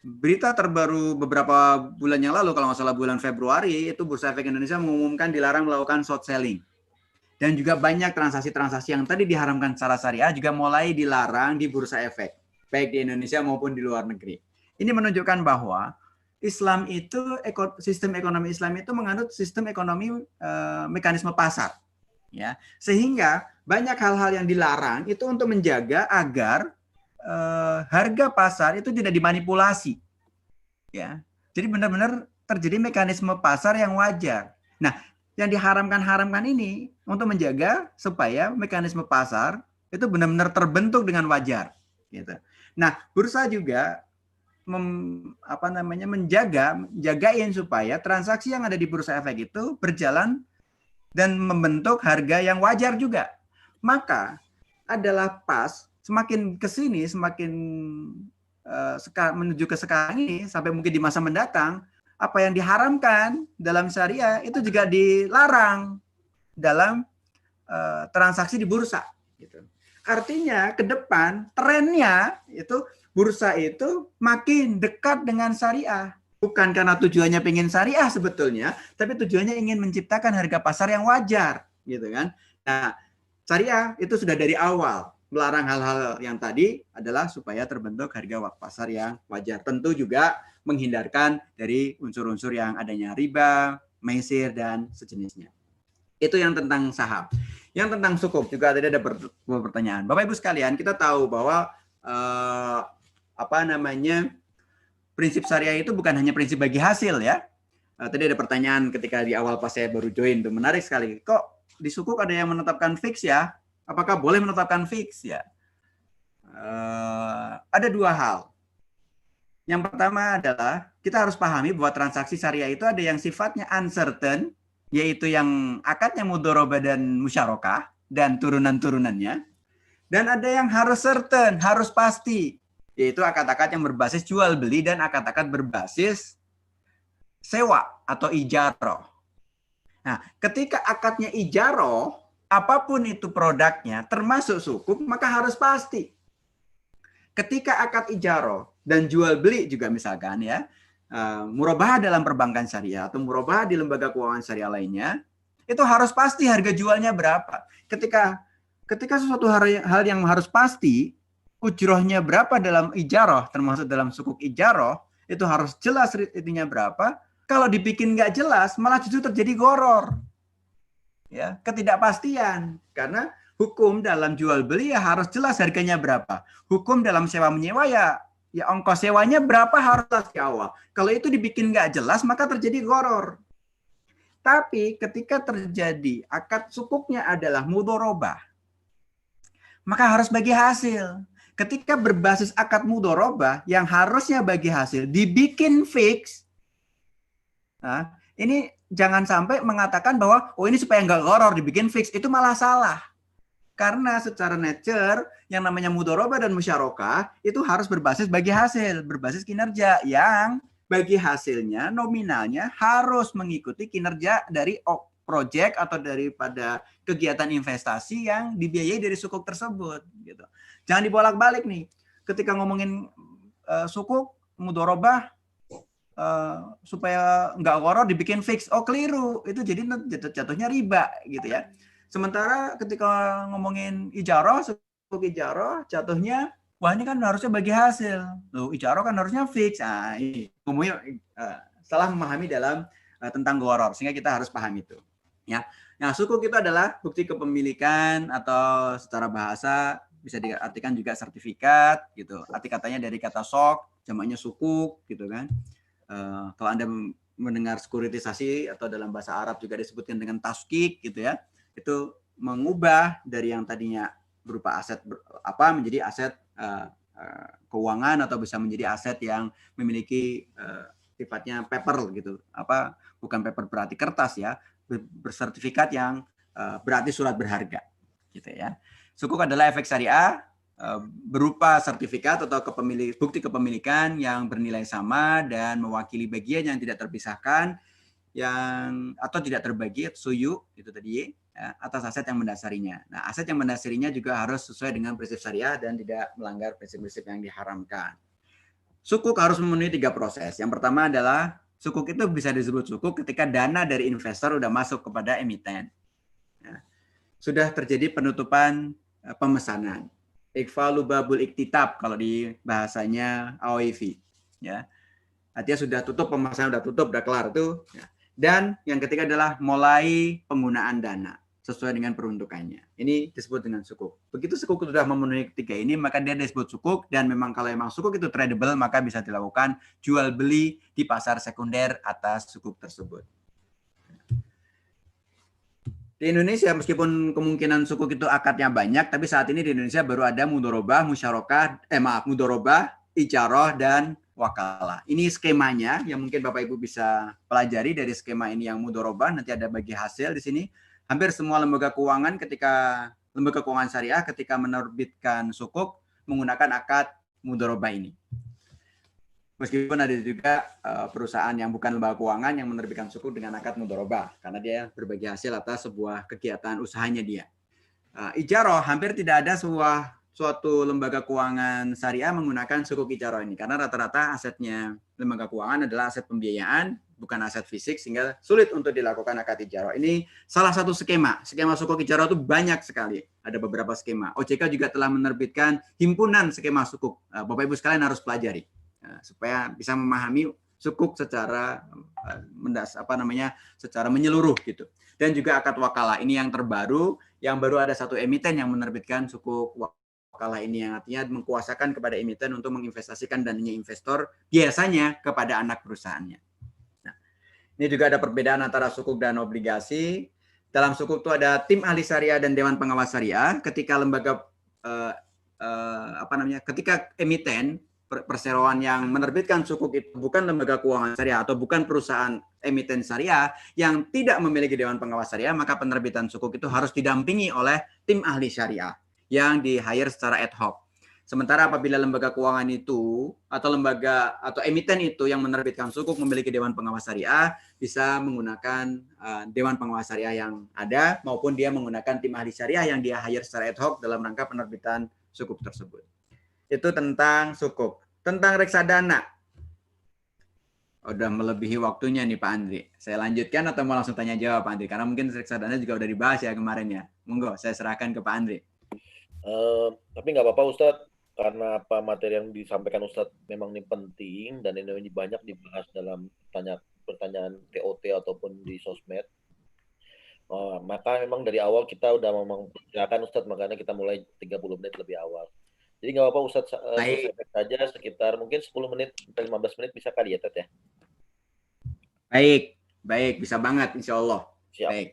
Berita terbaru beberapa bulan yang lalu, kalau nggak salah bulan Februari, itu Bursa Efek Indonesia mengumumkan dilarang melakukan short selling. Dan juga banyak transaksi-transaksi yang tadi diharamkan secara syariah juga mulai dilarang di Bursa Efek, baik di Indonesia maupun di luar negeri. Ini menunjukkan bahwa Islam itu, sistem ekonomi Islam itu menganut sistem ekonomi mekanisme pasar. Ya, sehingga banyak hal-hal yang dilarang itu untuk menjaga agar harga pasar itu tidak dimanipulasi, ya. Jadi benar-benar terjadi mekanisme pasar yang wajar. Nah, yang diharamkan ini untuk menjaga supaya mekanisme pasar itu benar-benar terbentuk dengan wajar, gitu. Nah, bursa juga menjagain supaya transaksi yang ada di Bursa Efek itu berjalan dan membentuk harga yang wajar juga. Maka adalah pas semakin ke sini, semakin menuju ke sekarang ini, sampai mungkin di masa mendatang, apa yang diharamkan dalam syariah itu juga dilarang dalam transaksi di bursa. Gitu. Artinya ke depan trennya itu bursa itu makin dekat dengan syariah. Bukan karena tujuannya pengen syariah sebetulnya, tapi tujuannya ingin menciptakan harga pasar yang wajar, gitu kan. Nah, syariah itu sudah dari awal melarang hal-hal yang tadi adalah supaya terbentuk harga pasar yang wajar. Tentu juga menghindarkan dari unsur-unsur yang adanya riba, maisir, dan sejenisnya. Itu yang tentang saham. Yang tentang sukuk juga tadi ada pertanyaan. Bapak Ibu sekalian, kita tahu bahwa prinsip syariah itu bukan hanya prinsip bagi hasil, ya. Tadi ada pertanyaan ketika di awal pas saya baru join, itu menarik sekali. Kok di sukuk ada yang menetapkan fix, ya? Apakah boleh menetapkan fix, ya? Ada dua hal. Yang pertama adalah kita harus pahami bahwa transaksi syariah itu ada yang sifatnya uncertain, yaitu yang akadnya mudharabah dan musyarakah dan turunan-turunannya. Dan ada yang harus certain, harus pasti, yaitu akad-akad yang berbasis jual beli dan akad-akad berbasis sewa atau ijaroh. Nah, ketika akadnya ijaroh, apapun itu produknya, termasuk sukuk, maka harus pasti. Ketika akad ijaroh dan jual beli juga misalkan, ya, murabahah dalam perbankan syariah atau murabahah di lembaga keuangan syariah lainnya, itu harus pasti harga jualnya berapa. Ketika sesuatu hal yang harus pasti, ujrohnya berapa dalam ijaroh, termasuk dalam sukuk ijaroh, itu harus jelas itunya berapa. Kalau dibikin nggak jelas, malah justru terjadi goror. Ya, ketidakpastian. Karena hukum dalam jual beli ya harus jelas harganya berapa. Hukum dalam sewa menyewa ya ongkos sewanya berapa harus jelas di awal. Kalau itu dibikin nggak jelas, maka terjadi goror. Tapi ketika terjadi akad sukuknya adalah mudharabah, maka harus bagi hasil. Ketika berbasis akad mudharabah yang harusnya bagi hasil dibikin fix, nah, ini jangan sampai mengatakan bahwa ini supaya nggak goror dibikin fix, itu malah salah. Karena secara nature yang namanya mudharabah dan musyarakah itu harus berbasis bagi hasil, berbasis kinerja yang bagi hasilnya nominalnya harus mengikuti kinerja dari project atau daripada kegiatan investasi yang dibiayai dari sukuk tersebut, gitu. Jangan dibolak-balik nih. Ketika ngomongin sukuk mudharabah supaya nggak goror dibikin fix, keliru. Itu jadi jatuhnya riba, gitu ya. Sementara ketika ngomongin ijaroh, sukuk ijaroh jatuhnya wah ini kan harusnya bagi hasil. Loh, ijaroh kan harusnya fix. Nah, ini ngomongnya salah memahami dalam tentang goror, sehingga kita harus paham itu. Ya, nah sukuk itu adalah bukti kepemilikan atau secara bahasa bisa diartikan juga sertifikat, gitu. Arti katanya dari kata sok, jamaknya sukuk, gitu kan. Kalau Anda mendengar sekuritisasi atau dalam bahasa Arab juga disebutkan dengan taskik gitu ya. Itu mengubah dari yang tadinya berupa aset menjadi aset keuangan atau bisa menjadi aset yang memiliki sifatnya paper gitu. Bukan paper berarti kertas ya, bersertifikat yang berarti surat berharga gitu ya. Sukuk adalah efek syariah berupa sertifikat atau bukti kepemilikan yang bernilai sama dan mewakili bagian yang tidak terpisahkan atau tidak terbagi suyu itu tadi ya, atas aset yang mendasarinya. Nah, aset yang mendasarinya juga harus sesuai dengan prinsip syariah dan tidak melanggar prinsip-prinsip yang diharamkan. Sukuk harus memenuhi 3 proses. Yang pertama adalah sukuk itu bisa disebut sukuk ketika dana dari investor sudah masuk kepada emiten. Ya. Sudah terjadi penutupan pemesanan. Iqfalu babul iktitab kalau di bahasanya AOIV. Ya. Artinya sudah tutup pemesanan, sudah kelar itu. Ya. Dan yang ketiga adalah mulai penggunaan dana sesuai dengan peruntukannya. Ini disebut dengan sukuk. Begitu sukuk sudah memenuhi ketiga ini, maka dia disebut sukuk. Dan memang kalau memang sukuk itu tradable, maka bisa dilakukan jual beli di pasar sekunder atas sukuk tersebut. Di Indonesia meskipun kemungkinan sukuk itu akadnya banyak, tapi saat ini di Indonesia baru ada mudorobah, mudorobah, ijaroh, dan wakalah. Ini skemanya yang mungkin Bapak Ibu bisa pelajari dari skema ini yang mudorobah, nanti ada bagi hasil di sini. Hampir semua lembaga keuangan syariah ketika menerbitkan sukuk menggunakan akad mudorobah ini. Meskipun ada juga perusahaan yang bukan lembaga keuangan yang menerbitkan sukuk dengan akad mudorobah karena dia berbagi hasil atas sebuah kegiatan usahanya dia. Ijaroh hampir tidak ada suatu lembaga keuangan syariah menggunakan sukuk ijaroh ini karena rata-rata asetnya lembaga keuangan adalah aset pembiayaan bukan aset fisik sehingga sulit untuk dilakukan akad ijaroh. Ini salah satu skema sukuk ijaroh itu banyak sekali. Ada beberapa skema. OJK juga telah menerbitkan himpunan skema sukuk. Bapak Ibu sekalian harus pelajari supaya bisa memahami sukuk secara secara menyeluruh gitu. Dan juga akad wakalah ini yang terbaru, yang baru ada satu emiten yang menerbitkan sukuk wakalah ini yang artinya mengkuasakan kepada emiten untuk menginvestasikan dananya investor biasanya kepada anak perusahaannya. Nah, ini juga ada perbedaan antara sukuk dan obligasi. Dalam sukuk itu ada tim ahli syariah dan dewan pengawas syariah. Ketika ketika emiten perseroan yang menerbitkan sukuk itu bukan lembaga keuangan syariah atau bukan perusahaan emiten syariah yang tidak memiliki dewan pengawas syariah, maka penerbitan sukuk itu harus didampingi oleh tim ahli syariah yang di-hire secara ad hoc. Sementara apabila lembaga keuangan itu atau emiten itu yang menerbitkan sukuk memiliki dewan pengawas syariah, bisa menggunakan dewan pengawas syariah yang ada maupun dia menggunakan tim ahli syariah yang dia hire secara ad hoc dalam rangka penerbitan sukuk tersebut. Itu tentang sukuk. Tentang reksadana. Udah melebihi waktunya nih Pak Andri. Saya lanjutkan atau mau langsung tanya jawab Pak Andri? Karena mungkin reksadana juga udah dibahas ya kemarin ya. Monggo, saya serahkan ke Pak Andri. Tapi nggak apa-apa Ustadz. Karena apa materi yang disampaikan Ustadz memang ini penting dan ini banyak dibahas dalam pertanyaan TOT ataupun di sosmed. Maka memang dari awal kita udah memperkirakan Ustadz, makanya kita mulai 30 menit lebih awal. Jadi nggak apa-apa Ustadz, selesaikan saja sekitar mungkin 10 menit sampai 15 menit bisa kali ya Tat ya? Baik, bisa banget insya Allah. Siap. Baik.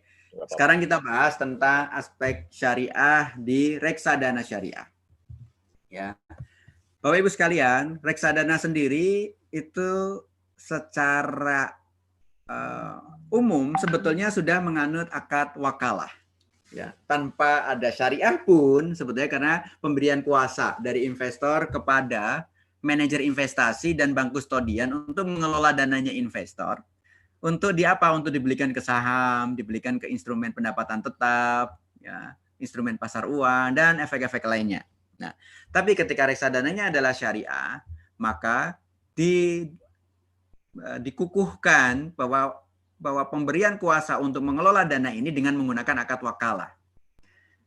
Sekarang kita bahas tentang aspek syariah di reksadana syariah. Ya, Bapak Ibu sekalian, reksadana sendiri itu secara umum sebetulnya sudah menganut akad wakalah. Ya, tanpa ada syariah pun sebetulnya karena pemberian kuasa dari investor kepada manajer investasi dan bank kustodian untuk mengelola dananya investor untuk untuk dibelikan ke saham, dibelikan ke instrumen pendapatan tetap, ya, instrumen pasar uang dan efek-efek lainnya. Nah, tapi ketika reksadananya adalah syariah, maka dikukuhkan bahwa pemberian kuasa untuk mengelola dana ini dengan menggunakan akad wakalah.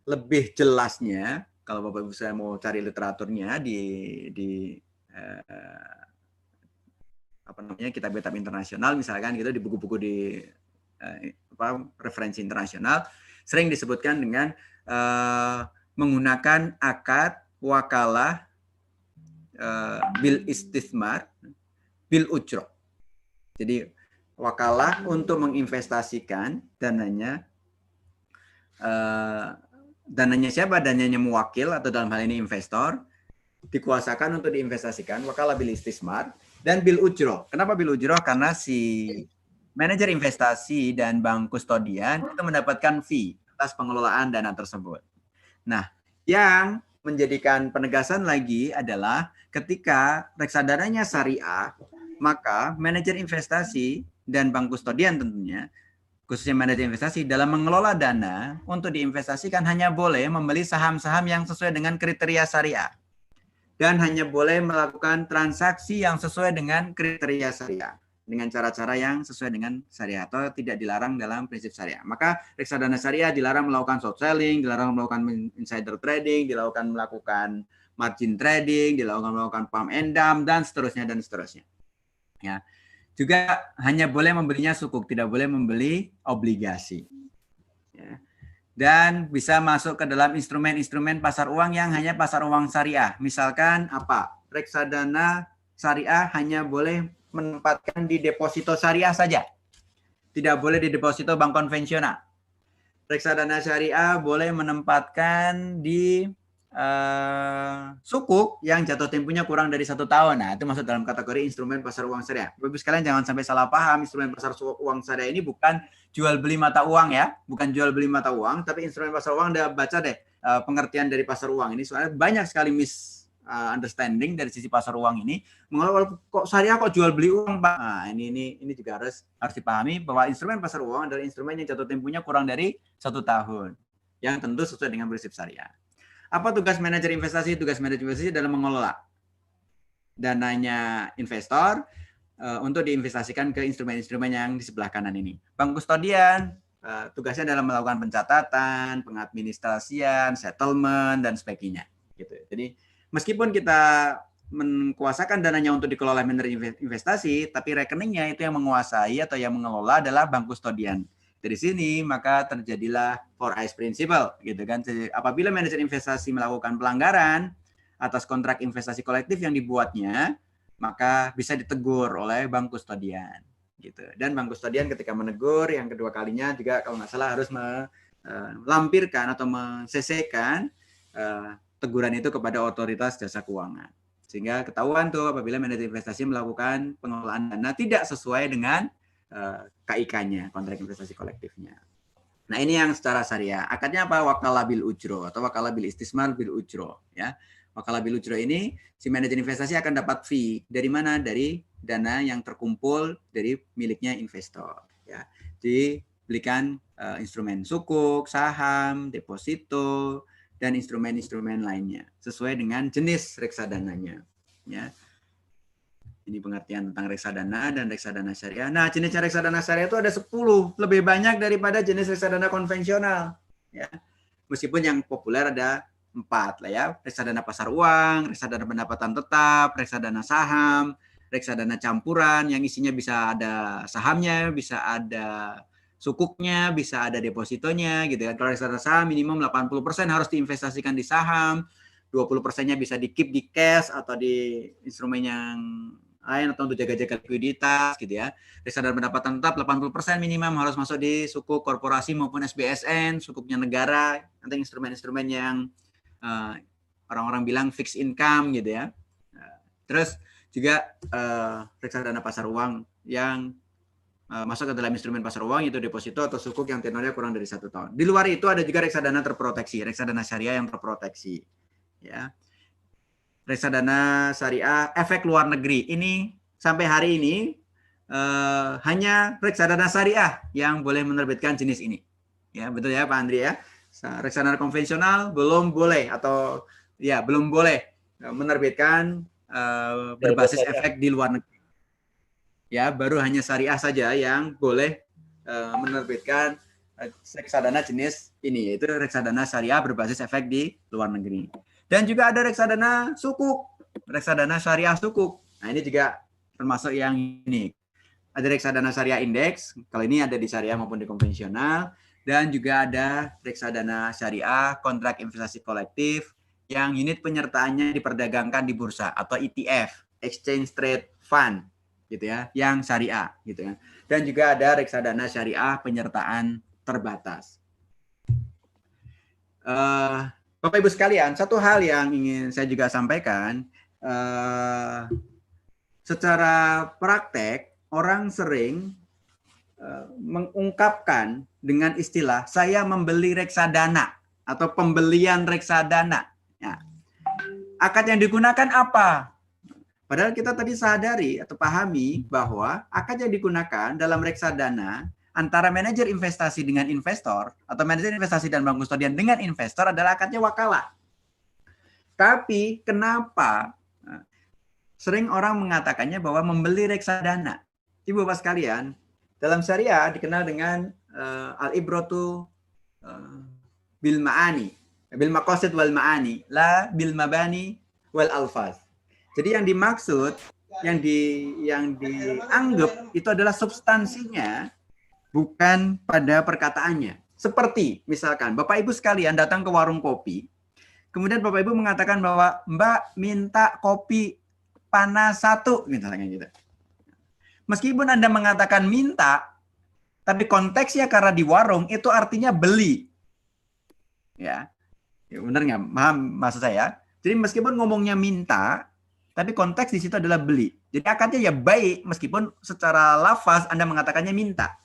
Lebih jelasnya, kalau Bapak Ibu saya mau cari literaturnya di kitab-kitab internasional misalkan gitu di buku-buku di referensi internasional sering disebutkan dengan menggunakan akad wakalah bil istithmar bil ujro. Jadi wakalah untuk menginvestasikan dananya. Dananya siapa? Dananya mewakil atau dalam hal ini investor, dikuasakan untuk diinvestasikan, wakalah bil istismar dan bil ujroh. Kenapa bil ujroh? Karena si manajer investasi dan bank kustodian itu mendapatkan fee atas pengelolaan dana tersebut. Nah, yang menjadikan penegasan lagi adalah ketika reksadananya syariah, maka manajer investasi dan bank kustodian tentunya, khususnya manajer investasi, dalam mengelola dana untuk diinvestasikan hanya boleh membeli saham-saham yang sesuai dengan kriteria syariah. Dan hanya boleh melakukan transaksi yang sesuai dengan kriteria syariah. Dengan cara-cara yang sesuai dengan syariah atau tidak dilarang dalam prinsip syariah. Maka reksadana syariah dilarang melakukan short selling, dilarang melakukan insider trading, dilarang melakukan margin trading, dilarang melakukan pump and dump, dan seterusnya, dan seterusnya. Ya. Juga hanya boleh membelinya sukuk, tidak boleh membeli obligasi. Ya. Dan bisa masuk ke dalam instrumen-instrumen pasar uang yang hanya pasar uang syariah. Misalkan apa? Reksadana syariah hanya boleh menempatkan di deposito syariah saja. Tidak boleh di deposito bank konvensional. Reksadana syariah boleh menempatkan di sukuk yang jatuh temponya kurang dari 1 tahun. Nah, itu masuk dalam kategori instrumen pasar uang syariah. Bapak sekalian jangan sampai salah paham, instrumen pasar uang syariah ini bukan jual beli mata uang ya, bukan jual beli mata uang, tapi instrumen pasar uang. Anda baca deh pengertian dari pasar uang ini, soalnya banyak sekali misunderstanding dari sisi pasar uang ini. Mengapa kok syariah kok jual beli uang, Pak? Nah, ini juga harus dipahami bahwa instrumen pasar uang adalah instrumen yang jatuh temponya kurang dari 1 tahun, yang tentu sesuai dengan prinsip syariah. Apa tugas manajer investasi? Tugas manajer investasi adalah mengelola dananya investor untuk diinvestasikan ke instrumen-instrumen yang di sebelah kanan ini. Bank kustodian tugasnya adalah melakukan pencatatan, pengadministrasian, settlement, dan sebagainya. Gitu. Jadi meskipun kita menguasakan dananya untuk dikelola manajer investasi, tapi rekeningnya itu yang menguasai atau yang mengelola adalah bank kustodian. Dari sini maka terjadilah 4I's Principle, gitu kan. Jadi, apabila manajer investasi melakukan pelanggaran atas kontrak investasi kolektif yang dibuatnya, maka bisa ditegur oleh bank kustodian, gitu. Dan bank kustodian ketika menegur yang kedua kalinya juga kalau nggak salah harus melampirkan atau men-CC-kan teguran itu kepada otoritas jasa keuangan. Sehingga ketahuan tuh apabila manajer investasi melakukan pengelolaan dana tidak sesuai dengan KIK-nya, kontrak investasi kolektifnya. Nah, ini yang secara syariah. Akadnya apa? Wakalah bil ujro atau wakalah bil istismar bil ujro, ya. Wakalah bil ujro ini si manajer investasi akan dapat fee dari mana? Dari dana yang terkumpul dari miliknya investor, ya. Dibelikan instrumen sukuk, saham, deposito, dan instrumen-instrumen lainnya sesuai dengan jenis reksadananya, ya. Ini pengertian tentang reksadana dan reksadana syariah. Nah, jenis reksadana syariah itu ada 10, lebih banyak daripada jenis reksadana konvensional. Ya. Meskipun yang populer ada 4 lah ya. Reksadana pasar uang, reksadana pendapatan tetap, reksadana saham, reksadana campuran yang isinya bisa ada sahamnya, bisa ada sukuknya, bisa ada depositonya gitu kan. Kalau reksadana saham minimum 80% harus diinvestasikan di saham, 20%-nya bisa di-keep di cash atau di instrumen yang lain atau untuk jaga-jaga likuiditas gitu ya. Reksadana pendapatan tetap 80% minimum harus masuk di sukuk korporasi maupun SBSN, sukuknya negara, nanti instrumen-instrumen yang orang-orang bilang fixed income gitu ya. Terus juga reksadana pasar uang yang masuk ke dalam instrumen pasar uang itu deposito atau sukuk yang tenornya kurang dari 1 tahun. Di luar itu ada juga reksadana terproteksi, reksadana syariah yang terproteksi. Ya. Reksadana syariah efek luar negeri ini sampai hari ini hanya reksadana syariah yang boleh menerbitkan jenis ini. Ya, betul ya Pak Andri ya. Reksadana konvensional belum boleh atau ya belum boleh menerbitkan berbasis efek di luar negeri. Ya, baru hanya syariah saja yang boleh menerbitkan reksadana jenis ini, yaitu reksadana syariah berbasis efek di luar negeri. Dan juga ada reksadana sukuk, reksadana syariah sukuk. Nah, ini juga termasuk yang ini. Ada reksadana syariah indeks, kalau ini ada di syariah maupun di konvensional. Dan juga ada reksadana syariah kontrak investasi kolektif yang unit penyertaannya diperdagangkan di bursa atau ETF, Exchange Trade Fund. gitu ya, yang syariah gitu ya. Dan juga ada reksadana syariah penyertaan terbatas. Bapak Ibu sekalian, satu hal yang ingin saya juga sampaikan, secara praktek orang sering mengungkapkan dengan istilah saya membeli reksadana atau pembelian reksadana. Ya. Akad yang digunakan apa? Padahal kita tadi sadari atau pahami bahwa akad yang digunakan dalam reksadana antara manajer investasi dengan investor atau manajer investasi dan bank kustodian dengan investor adalah akadnya wakalah. Tapi kenapa sering orang mengatakannya bahwa membeli reksadana? Ibu Bapak sekalian, dalam syariah dikenal dengan al-ibratu bil ma'ani, bil maqasid wal ma'ani, la bil mabani wal alfaz. Jadi yang dimaksud, yang dianggap itu adalah substansinya, bukan pada perkataannya. Seperti misalkan Bapak Ibu sekalian datang ke warung kopi, kemudian Bapak Ibu mengatakan bahwa Mbak minta kopi panas 1, misalnya gitu. Meskipun Anda mengatakan minta, tapi konteksnya karena di warung itu artinya beli. Ya benar nggak? Paham maksud saya? Jadi meskipun ngomongnya minta, tapi konteks di situ adalah beli. Jadi akadnya ya baik, meskipun secara lafaz Anda mengatakannya minta.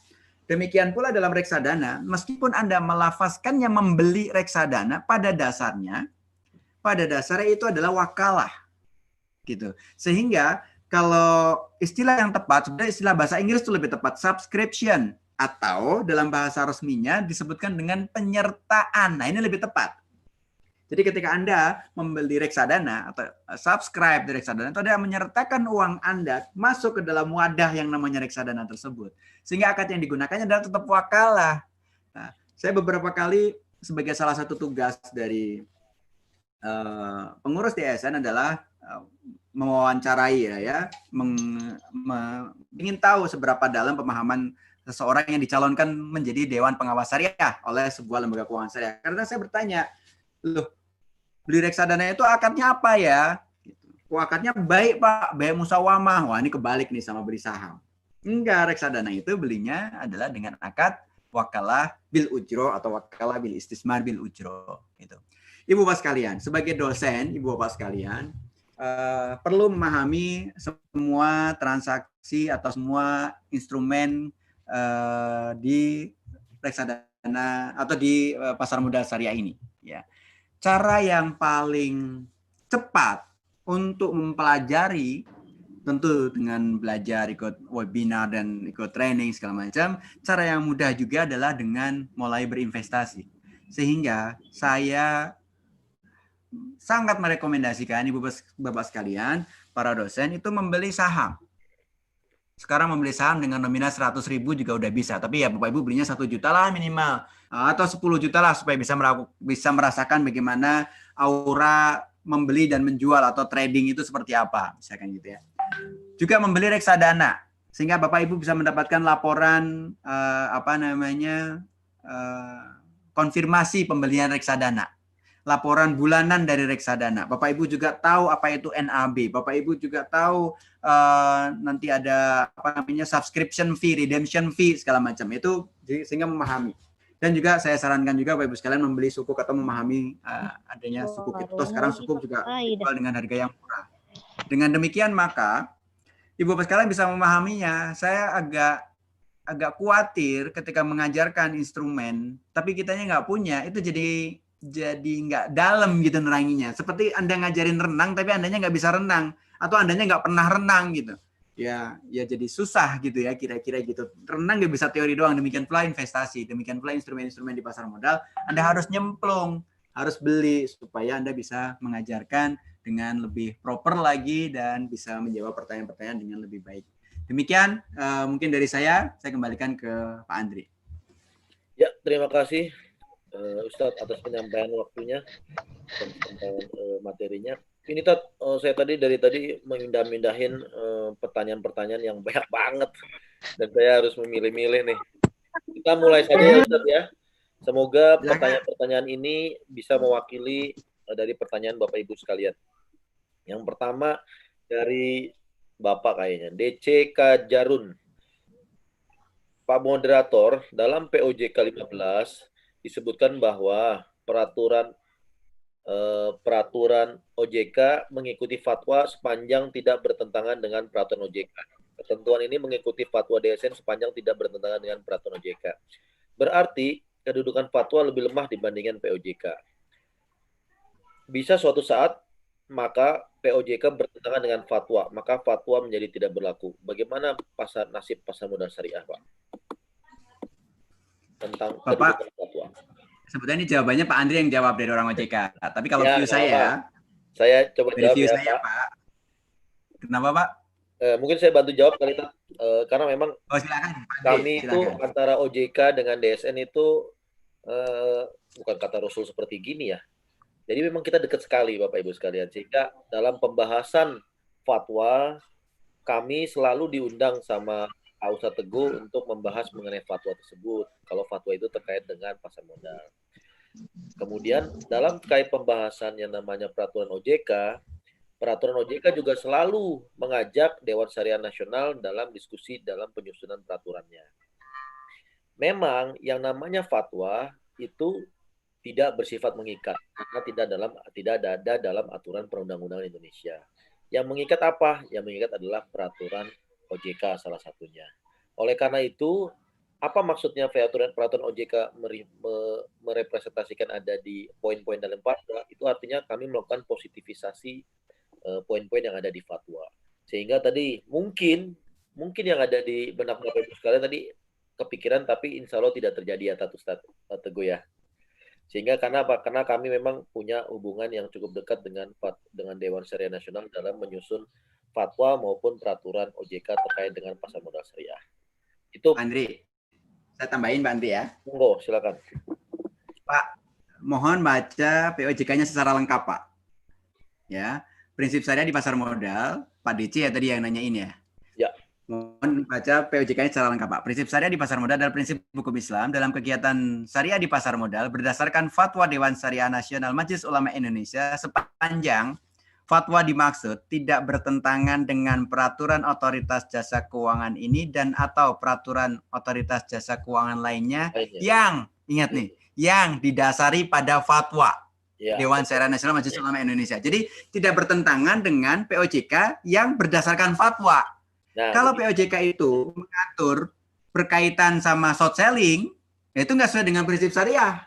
Demikian pula dalam reksadana, meskipun Anda melafazkannya membeli reksadana, pada dasarnya itu adalah wakalah. Gitu. Sehingga kalau istilah yang tepat, sebenarnya istilah bahasa Inggris itu lebih tepat, subscription. Atau dalam bahasa resminya disebutkan dengan penyertaan. Nah ini lebih tepat. Jadi ketika Anda membeli reksadana atau subscribe di reksadana, itu Anda menyertakan uang Anda masuk ke dalam wadah yang namanya reksadana tersebut. Sehingga akad yang digunakannya adalah tetap wakalah. Nah, saya beberapa kali sebagai salah satu tugas dari pengurus DSN adalah mewawancarai ingin tahu seberapa dalam pemahaman seseorang yang dicalonkan menjadi Dewan Pengawas Syariah oleh sebuah lembaga keuangan syariah. Karena saya bertanya, loh, beli reksadana itu akadnya apa ya? Akadnya baik Pak, baik musawamah. Wah ini kebalik nih sama beli saham. Enggak, reksadana itu belinya adalah dengan akad wakalah bil ujro atau wakalah bil istismar bil ujro. Gitu. Ibu Bapak sekalian, sebagai dosen, Ibu Bapak sekalian, perlu memahami semua transaksi atau semua instrumen di reksadana atau di pasar modal syariah ini. Ya. Cara yang paling cepat untuk mempelajari, tentu dengan belajar, ikut webinar dan ikut training segala macam, cara yang mudah juga adalah dengan mulai berinvestasi. Sehingga saya sangat merekomendasikan Ibu Bapak sekalian, para dosen itu membeli saham. Sekarang membeli saham dengan nominal 100.000 juga udah bisa. Tapi ya Bapak Ibu belinya 1 juta lah minimal. Atau 10 juta lah supaya bisa merasakan bagaimana aura membeli dan menjual atau trading itu seperti apa. Misalkan gitu ya. Juga membeli reksadana. Sehingga Bapak Ibu bisa mendapatkan laporan konfirmasi pembelian reksadana. Laporan bulanan dari reksadana. Bapak Ibu juga tahu apa itu NAB. Bapak Ibu juga tahu nanti ada subscription fee, redemption fee segala macam. Itu sehingga memahami. Dan juga saya sarankan juga Bapak Ibu sekalian membeli sukuk atau memahami adanya sukuk itu. Sekarang sukuk juga dijual dengan harga yang murah. Dengan demikian maka Ibu Bapak sekalian bisa memahaminya. Saya agak khawatir ketika mengajarkan instrumen, tapi kitanya nggak punya, itu jadi nggak dalam gitu neranginya. Seperti Anda ngajarin renang tapi Andanya nggak bisa renang atau Andanya nggak pernah renang gitu. Ya jadi susah gitu ya kira-kira gitu. Renang nggak bisa teori doang, demikian pula investasi, demikian pula instrumen-instrumen di pasar modal. Anda harus nyemplung, harus beli supaya Anda bisa mengajarkan dengan lebih proper lagi dan bisa menjawab pertanyaan-pertanyaan dengan lebih baik. Demikian mungkin dari saya kembalikan ke Pak Andri. Ya, terima kasih Ustadz atas penyampaian waktunya dan penyampaian materinya. Ini saya dari tadi mindahin pertanyaan-pertanyaan yang banyak banget dan saya harus memilih-milih nih. Kita mulai saja ya Ustadz ya. Semoga pertanyaan-pertanyaan ini bisa mewakili dari pertanyaan Bapak Ibu sekalian. Yang pertama dari Bapak kayaknya. DCK Jarun. Pak Moderator, dalam POJK 15 disebutkan bahwa peraturan OJK mengikuti fatwa sepanjang tidak bertentangan dengan peraturan OJK. Ketentuan ini mengikuti fatwa DSN sepanjang tidak bertentangan dengan peraturan OJK. Berarti kedudukan fatwa lebih lemah dibandingkan POJK. Bisa suatu saat maka POJK bertentangan dengan fatwa, maka fatwa menjadi tidak berlaku. Bagaimana nasib pasar modal syariah, Pak? Tentang Bapak, kedudukan fatwa. sebetulnya ini jawabannya Pak Andri yang jawab dari orang OJK. Tapi kalau Ya, view nggak apa. saya coba dari jawab view ya, saya, Pak. Pak. Kenapa, Pak? Mungkin saya bantu jawab kali, karena memang Oh, silakan, Pak Andri, kami itu silakan. antara OJK dengan DSN itu bukan kata Rasul seperti gini ya. Jadi memang kita dekat sekali Bapak Ibu sekalian, sehingga dalam pembahasan fatwa kami selalu diundang sama Pak Ustadz Teguh untuk membahas mengenai fatwa tersebut. Kalau fatwa itu terkait dengan pasar modal. Kemudian dalam kait pembahasan yang namanya peraturan OJK juga selalu mengajak Dewan Syariah Nasional dalam diskusi dalam penyusunan peraturannya. Memang yang namanya fatwa itu tidak bersifat mengikat karena tidak ada dalam aturan perundang-undangan Indonesia. Yang mengikat apa? Yang mengikat adalah peraturan OJK salah satunya. Oleh karena itu, apa maksudnya peraturan OJK merepresentasikan ada di poin-poin dalam fatwa? Itu artinya kami melakukan positivisasi poin-poin yang ada di fatwa. Sehingga tadi mungkin yang ada di benak Bapak Ibu sekalian tadi kepikiran, tapi insya Allah tidak terjadi ya Ustadz Teguh ya. Sehingga karena apa? Karena kami memang punya hubungan yang cukup dekat dengan Dewan Syariah Nasional dalam menyusun fatwa maupun peraturan OJK terkait dengan pasar modal syariah. Itu Pak Andri, saya tambahin Pak Andri ya. Monggo, silakan. Pak, mohon baca POJK-nya secara lengkap, Pak. Ya, prinsip syariah di pasar modal, Pak DC ya tadi yang nanyain ya. Ya. Mohon baca POJK-nya secara lengkap, Pak. Prinsip syariah di pasar modal adalah prinsip hukum Islam dalam kegiatan syariah di pasar modal berdasarkan fatwa Dewan Syariah Nasional Majelis Ulama Indonesia sepanjang fatwa dimaksud tidak bertentangan dengan peraturan otoritas jasa keuangan ini dan atau peraturan otoritas jasa keuangan lainnya yang, ingat nih, yang didasari pada fatwa Dewan Syariah Nasional Majelis Ulama Indonesia. Jadi tidak bertentangan dengan POJK yang berdasarkan fatwa. Nah, kalau POJK itu mengatur berkaitan sama short selling, itu nggak sesuai dengan prinsip syariah.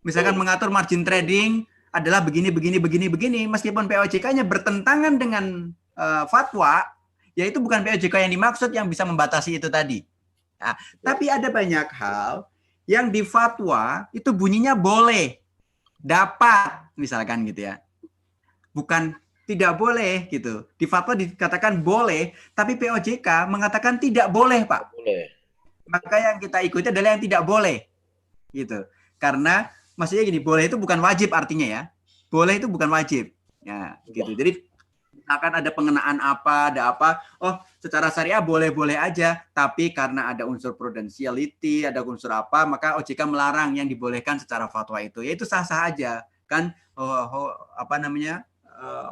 Misalkan mengatur margin trading adalah begini, meskipun POJK-nya bertentangan dengan fatwa, ya itu bukan POJK yang dimaksud yang bisa membatasi itu tadi. Nah, tapi ada banyak hal yang di fatwa itu bunyinya boleh, dapat, misalkan gitu ya. Bukan tidak boleh gitu. Di fatwa dikatakan boleh, tapi POJK mengatakan tidak boleh, Pak. Boleh. Maka yang kita ikuti adalah yang tidak boleh. Gitu. Karena maksudnya gini, boleh itu bukan wajib artinya ya. Boleh itu bukan wajib. Ya, gitu. Jadi akan ada pengenaan apa, ada apa. Oh, secara syariah boleh-boleh aja, tapi karena ada unsur prudentiality, ada unsur apa, maka OJK melarang yang dibolehkan secara fatwa itu. Ya itu sah-sah aja. Kan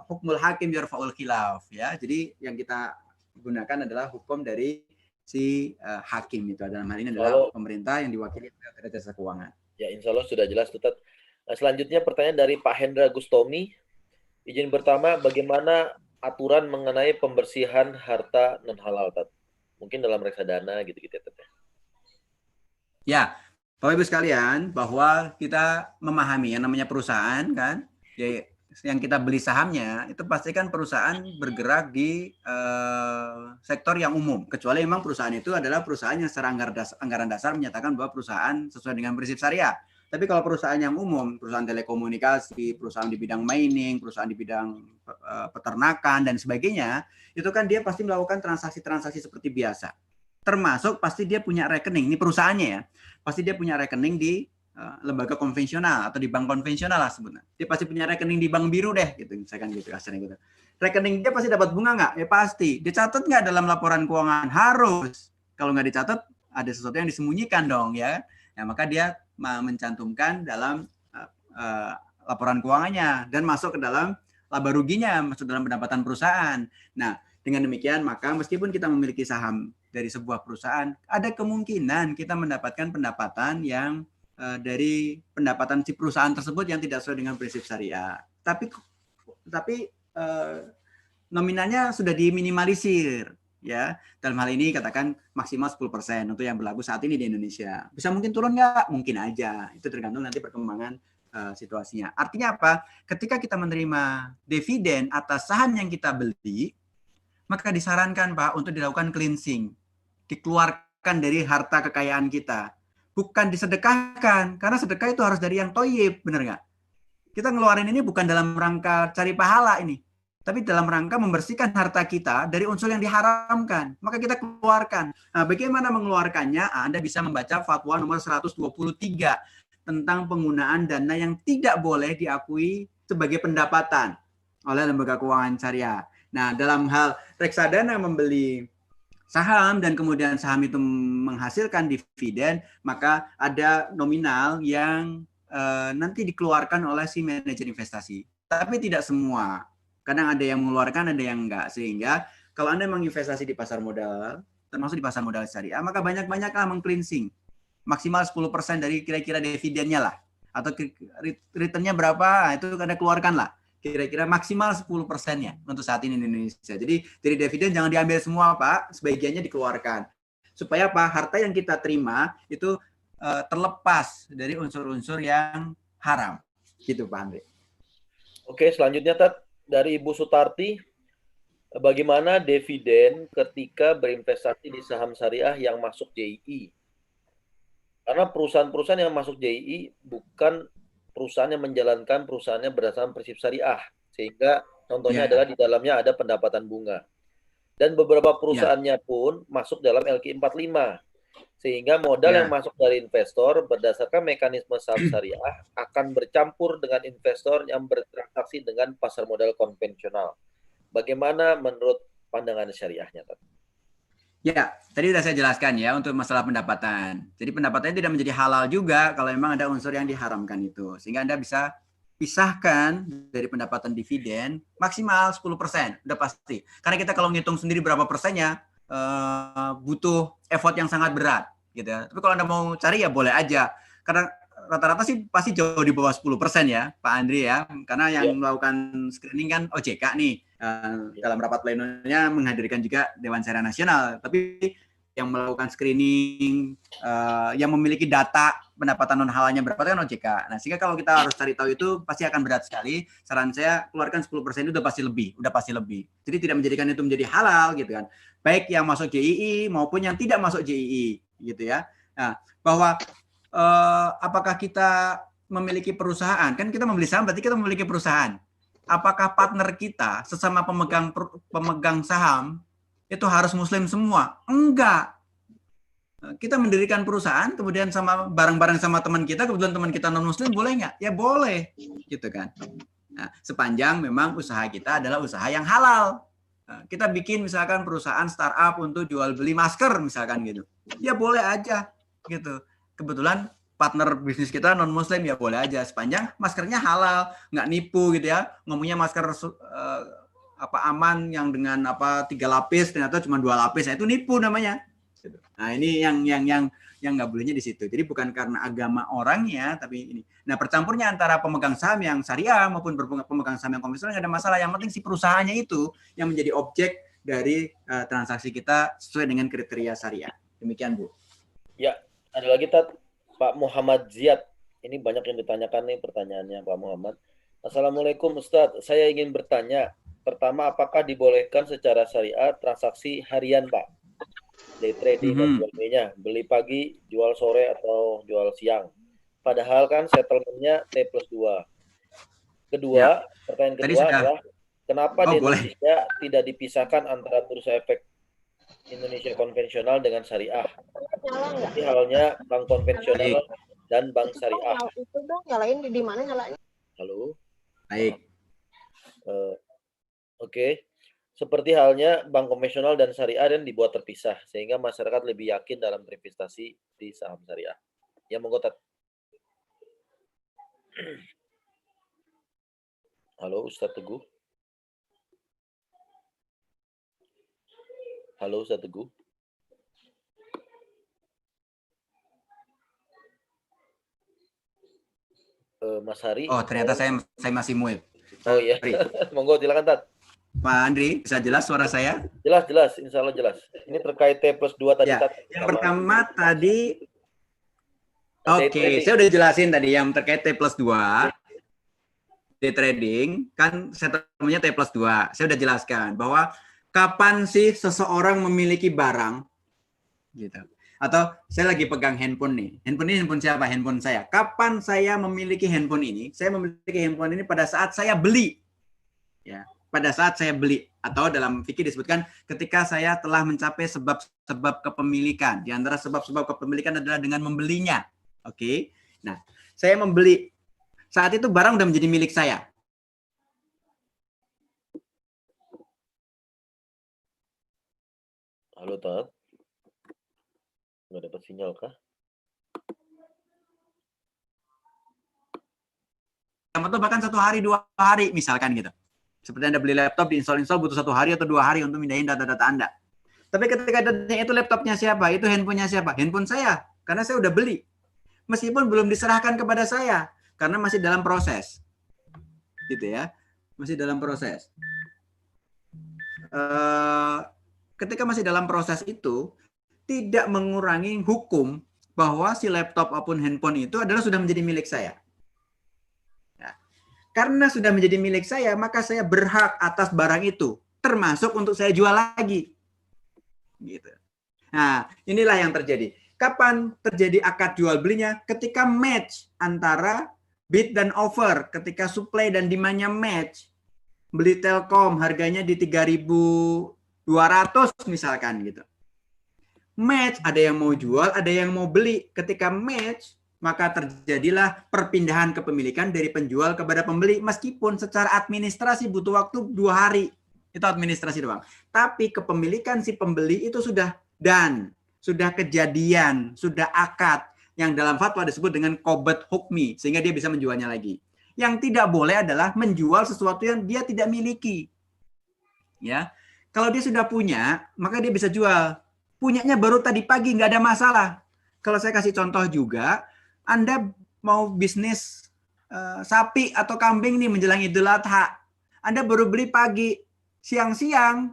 hukmul hakim yarfa'ul khilaf ya. Jadi yang kita gunakan adalah hukum dari si hakim itu. Dalam hal ini adalah pemerintah yang diwakili oleh jasa keuangan. Ya, insya Allah sudah jelas, Ustadz. Nah, selanjutnya pertanyaan dari Pak Hendra Gustomi. Izin pertama, bagaimana aturan mengenai pembersihan harta non halal, Tat? Mungkin dalam reksadana gitu-gitu ya, Tat. Ya, Bapak Ibu sekalian, bahwa kita memahami yang namanya perusahaan kan, ya, yang kita beli sahamnya itu pastikan perusahaan bergerak di sektor yang umum, kecuali memang perusahaan itu adalah perusahaan yang secara anggaran dasar menyatakan bahwa perusahaan sesuai dengan prinsip syariah. Tapi kalau perusahaan yang umum, perusahaan telekomunikasi, perusahaan di bidang mining, perusahaan di bidang peternakan dan sebagainya, itu kan dia pasti melakukan transaksi-transaksi seperti biasa. Termasuk pasti dia punya rekening, ini perusahaannya ya, pasti dia punya rekening di lembaga konvensional atau di bank konvensional lah sebutnya. Dia pasti punya rekening di bank biru deh, gitu, misalkan gitu kasarnya gitu. Rekening dia pasti dapat bunga nggak? Ya pasti. Dicatat nggak dalam laporan keuangan? Harus. Kalau nggak dicatat, ada sesuatu yang disembunyikan dong ya. Nah, maka dia mencantumkan dalam laporan keuangannya dan masuk ke dalam laba ruginya, masuk dalam pendapatan perusahaan. Nah, Dengan demikian, maka meskipun kita memiliki saham dari sebuah perusahaan, ada kemungkinan kita mendapatkan pendapatan yang dari pendapatan si perusahaan tersebut yang tidak sesuai dengan prinsip syariah. Tapi nominalnya sudah diminimalisir, ya. Dalam hal ini katakan maksimal 10% untuk yang berlaku saat ini di Indonesia. Bisa mungkin turun nggak? Mungkin aja. Itu tergantung nanti perkembangan situasinya. Artinya apa? Ketika kita menerima dividen atas saham yang kita beli, maka disarankan Pak untuk dilakukan cleansing, dikeluarkan dari harta kekayaan kita, bukan disedekahkan, karena sedekah itu harus dari yang toyib, benar nggak? Kita ngeluarin ini bukan dalam rangka cari pahala ini, tapi dalam rangka membersihkan harta kita dari unsur yang diharamkan, maka kita keluarkan. Nah, bagaimana mengeluarkannya? Anda bisa membaca fatwa nomor 123 tentang penggunaan dana yang tidak boleh diakui sebagai pendapatan oleh lembaga keuangan syariah. Nah, dalam hal reksadana membeli saham dan kemudian saham itu menghasilkan dividen, maka ada nominal yang nanti dikeluarkan oleh si manajer investasi. Tapi tidak semua. Kadang ada yang mengeluarkan, ada yang enggak. Sehingga kalau Anda menginvestasi di pasar modal, termasuk di pasar modal syariah, maka banyak-banyaklah meng-cleansing. Maksimal 10% dari kira-kira dividennya lah. Atau returnnya berapa, itu Anda keluarkan lah. Kira-kira maksimal 10%-nya untuk saat ini di Indonesia. Jadi dari dividen jangan diambil semua, Pak. Sebagiannya dikeluarkan. Supaya apa? Harta yang kita terima itu terlepas dari unsur-unsur yang haram. Gitu, Pak Andre. Oke, selanjutnya Tat, dari Ibu Sutarti, bagaimana dividen ketika berinvestasi di saham syariah yang masuk JII? Karena perusahaan-perusahaan yang masuk JII bukan perusahaan yang menjalankan perusahaannya berdasarkan prinsip syariah. Sehingga contohnya adalah di dalamnya ada pendapatan bunga. Dan beberapa perusahaannya pun masuk dalam LQ45. Sehingga modal yang masuk dari investor berdasarkan mekanisme saham syariah akan bercampur dengan investor yang bertransaksi dengan pasar modal konvensional. Bagaimana menurut pandangan syariahnya? Ya, tadi sudah saya jelaskan ya untuk masalah pendapatan. Jadi pendapatannya tidak menjadi halal juga kalau memang ada unsur yang diharamkan itu. Sehingga Anda bisa pisahkan dari pendapatan dividen maksimal 10%, udah pasti. Karena kita kalau ngitung sendiri berapa persennya, butuh effort yang sangat berat. Gitu ya. Tapi kalau Anda mau cari ya boleh aja. Karena rata-rata sih pasti jauh di bawah 10% ya, Pak Andri ya. Karena yang melakukan screening kan OJK nih. Dalam rapat plenonya menghadirkan juga Dewan Syariah Nasional. Tapi yang melakukan screening, yang memiliki data pendapatan non halalnya berapa kan OJK. Nah, sehingga kalau kita harus cari tahu itu pasti akan berat sekali. Saran saya keluarkan 10% itu udah pasti lebih. Jadi tidak menjadikan itu menjadi halal gitu kan. Baik yang masuk JII maupun yang tidak masuk JII gitu ya. Nah, bahwa apakah kita memiliki perusahaan? Kan kita membeli saham berarti kita memiliki perusahaan. Apakah partner kita sesama pemegang saham itu harus muslim semua? Enggak. Kita mendirikan perusahaan, kemudian sama bareng-bareng sama teman kita, kebetulan teman kita non muslim, boleh nggak? Ya boleh, gitu kan. Nah, sepanjang memang usaha kita adalah usaha yang halal. Nah, kita bikin misalkan perusahaan startup untuk jual beli masker misalkan gitu. Ya boleh aja gitu. Kebetulan partner bisnis kita non muslim ya boleh aja sepanjang maskernya halal, nggak nipu gitu ya. Ngomongnya masker aman yang dengan 3 lapis ternyata cuma 2 lapis. Nah, itu nipu namanya. Nah, ini yang nggak bolehnya di situ. Jadi bukan karena agama orangnya, tapi ini. Nah, percampurnya antara pemegang saham yang syariah maupun pemegang saham yang konvensional nggak ada masalah. Yang penting si perusahaannya itu yang menjadi objek dari transaksi kita sesuai dengan kriteria syariah. Demikian, Bu. Ya, ada lagi Pak Muhammad Ziad. Ini banyak yang ditanyakan nih pertanyaannya Pak Muhammad. Assalamualaikum Ustadz, saya ingin bertanya. Pertama, apakah dibolehkan secara syariah transaksi harian, Pak? Day trading dan sebagainya. Beli pagi, jual sore, atau jual siang. Padahal kan settlement-nya T+2. Kedua, pertanyaan kedua adalah, kenapa di Indonesia tidak dipisahkan antara bursa efek Indonesia konvensional dengan syariah? Seperti halnya bank konvensional dan bank syariah. Itu dong, nyalain di mana nyalain? Halo? Baik. Oke. Seperti halnya bank konvensional dan syariah dan dibuat terpisah sehingga masyarakat lebih yakin dalam berinvestasi di saham syariah. Ya, monggo Tat. Halo Ustadz Teguh. Halo Ustaz Teguh. Mas Hari. Oh, ternyata saya masih mute. Oh iya. Monggo silakan Tat. Pak Andri, bisa jelas suara saya? Jelas, insya Allah jelas. Ini terkait T+2 tadi Ya, Tat. yang pertama tadi, oke, saya udah jelasin tadi yang terkait T+2, day trading, kan settlement-nya T+2. Saya udah jelaskan bahwa kapan sih seseorang memiliki barang, gitu. Atau saya lagi pegang handphone nih. Handphone ini handphone siapa? Handphone saya. Kapan saya memiliki handphone ini? Saya memiliki handphone ini pada saat saya beli. Ya, pada saat saya beli, atau dalam fikih disebutkan ketika saya telah mencapai sebab-sebab kepemilikan. Di antara sebab-sebab kepemilikan adalah dengan membelinya. Oke. Nah, saya membeli. Saat itu barang sudah menjadi milik saya. Halo Tat. Nggak dapat sinyal kah? Atau bahkan 1 hari, 2 hari misalkan gitu. Seperti Anda beli laptop, diinstal butuh 1 hari atau 2 hari untuk mindahin data-data Anda. Tapi ketika datanya itu laptopnya siapa? Itu handphonenya siapa? Handphone saya. Karena saya udah beli. Meskipun belum diserahkan kepada saya. Karena masih dalam proses. Gitu ya. Masih dalam proses. Ketika masih dalam proses itu, tidak mengurangi hukum bahwa si laptop maupun handphone itu adalah sudah menjadi milik saya. Karena sudah menjadi milik saya, maka saya berhak atas barang itu, termasuk untuk saya jual lagi. Gitu. Nah, inilah yang terjadi. Kapan terjadi akad jual belinya? Ketika match antara bid dan offer, ketika supply dan demand-nya match. Beli Telkom harganya di 3.200 misalkan gitu. Match, ada yang mau jual, ada yang mau beli. Ketika match, maka terjadilah perpindahan kepemilikan dari penjual kepada pembeli, meskipun secara administrasi butuh waktu 2 hari. Itu administrasi doang. Tapi kepemilikan si pembeli itu sudah done, sudah kejadian, sudah akad, yang dalam fatwa disebut dengan qobat hukmi, sehingga dia bisa menjualnya lagi. Yang tidak boleh adalah menjual sesuatu yang dia tidak miliki. Ya, kalau dia sudah punya, maka dia bisa jual. Punyanya baru tadi pagi, nggak ada masalah. Kalau saya kasih contoh juga, Anda mau bisnis sapi atau kambing nih menjelang Idul Adha. Anda baru beli pagi, siang-siang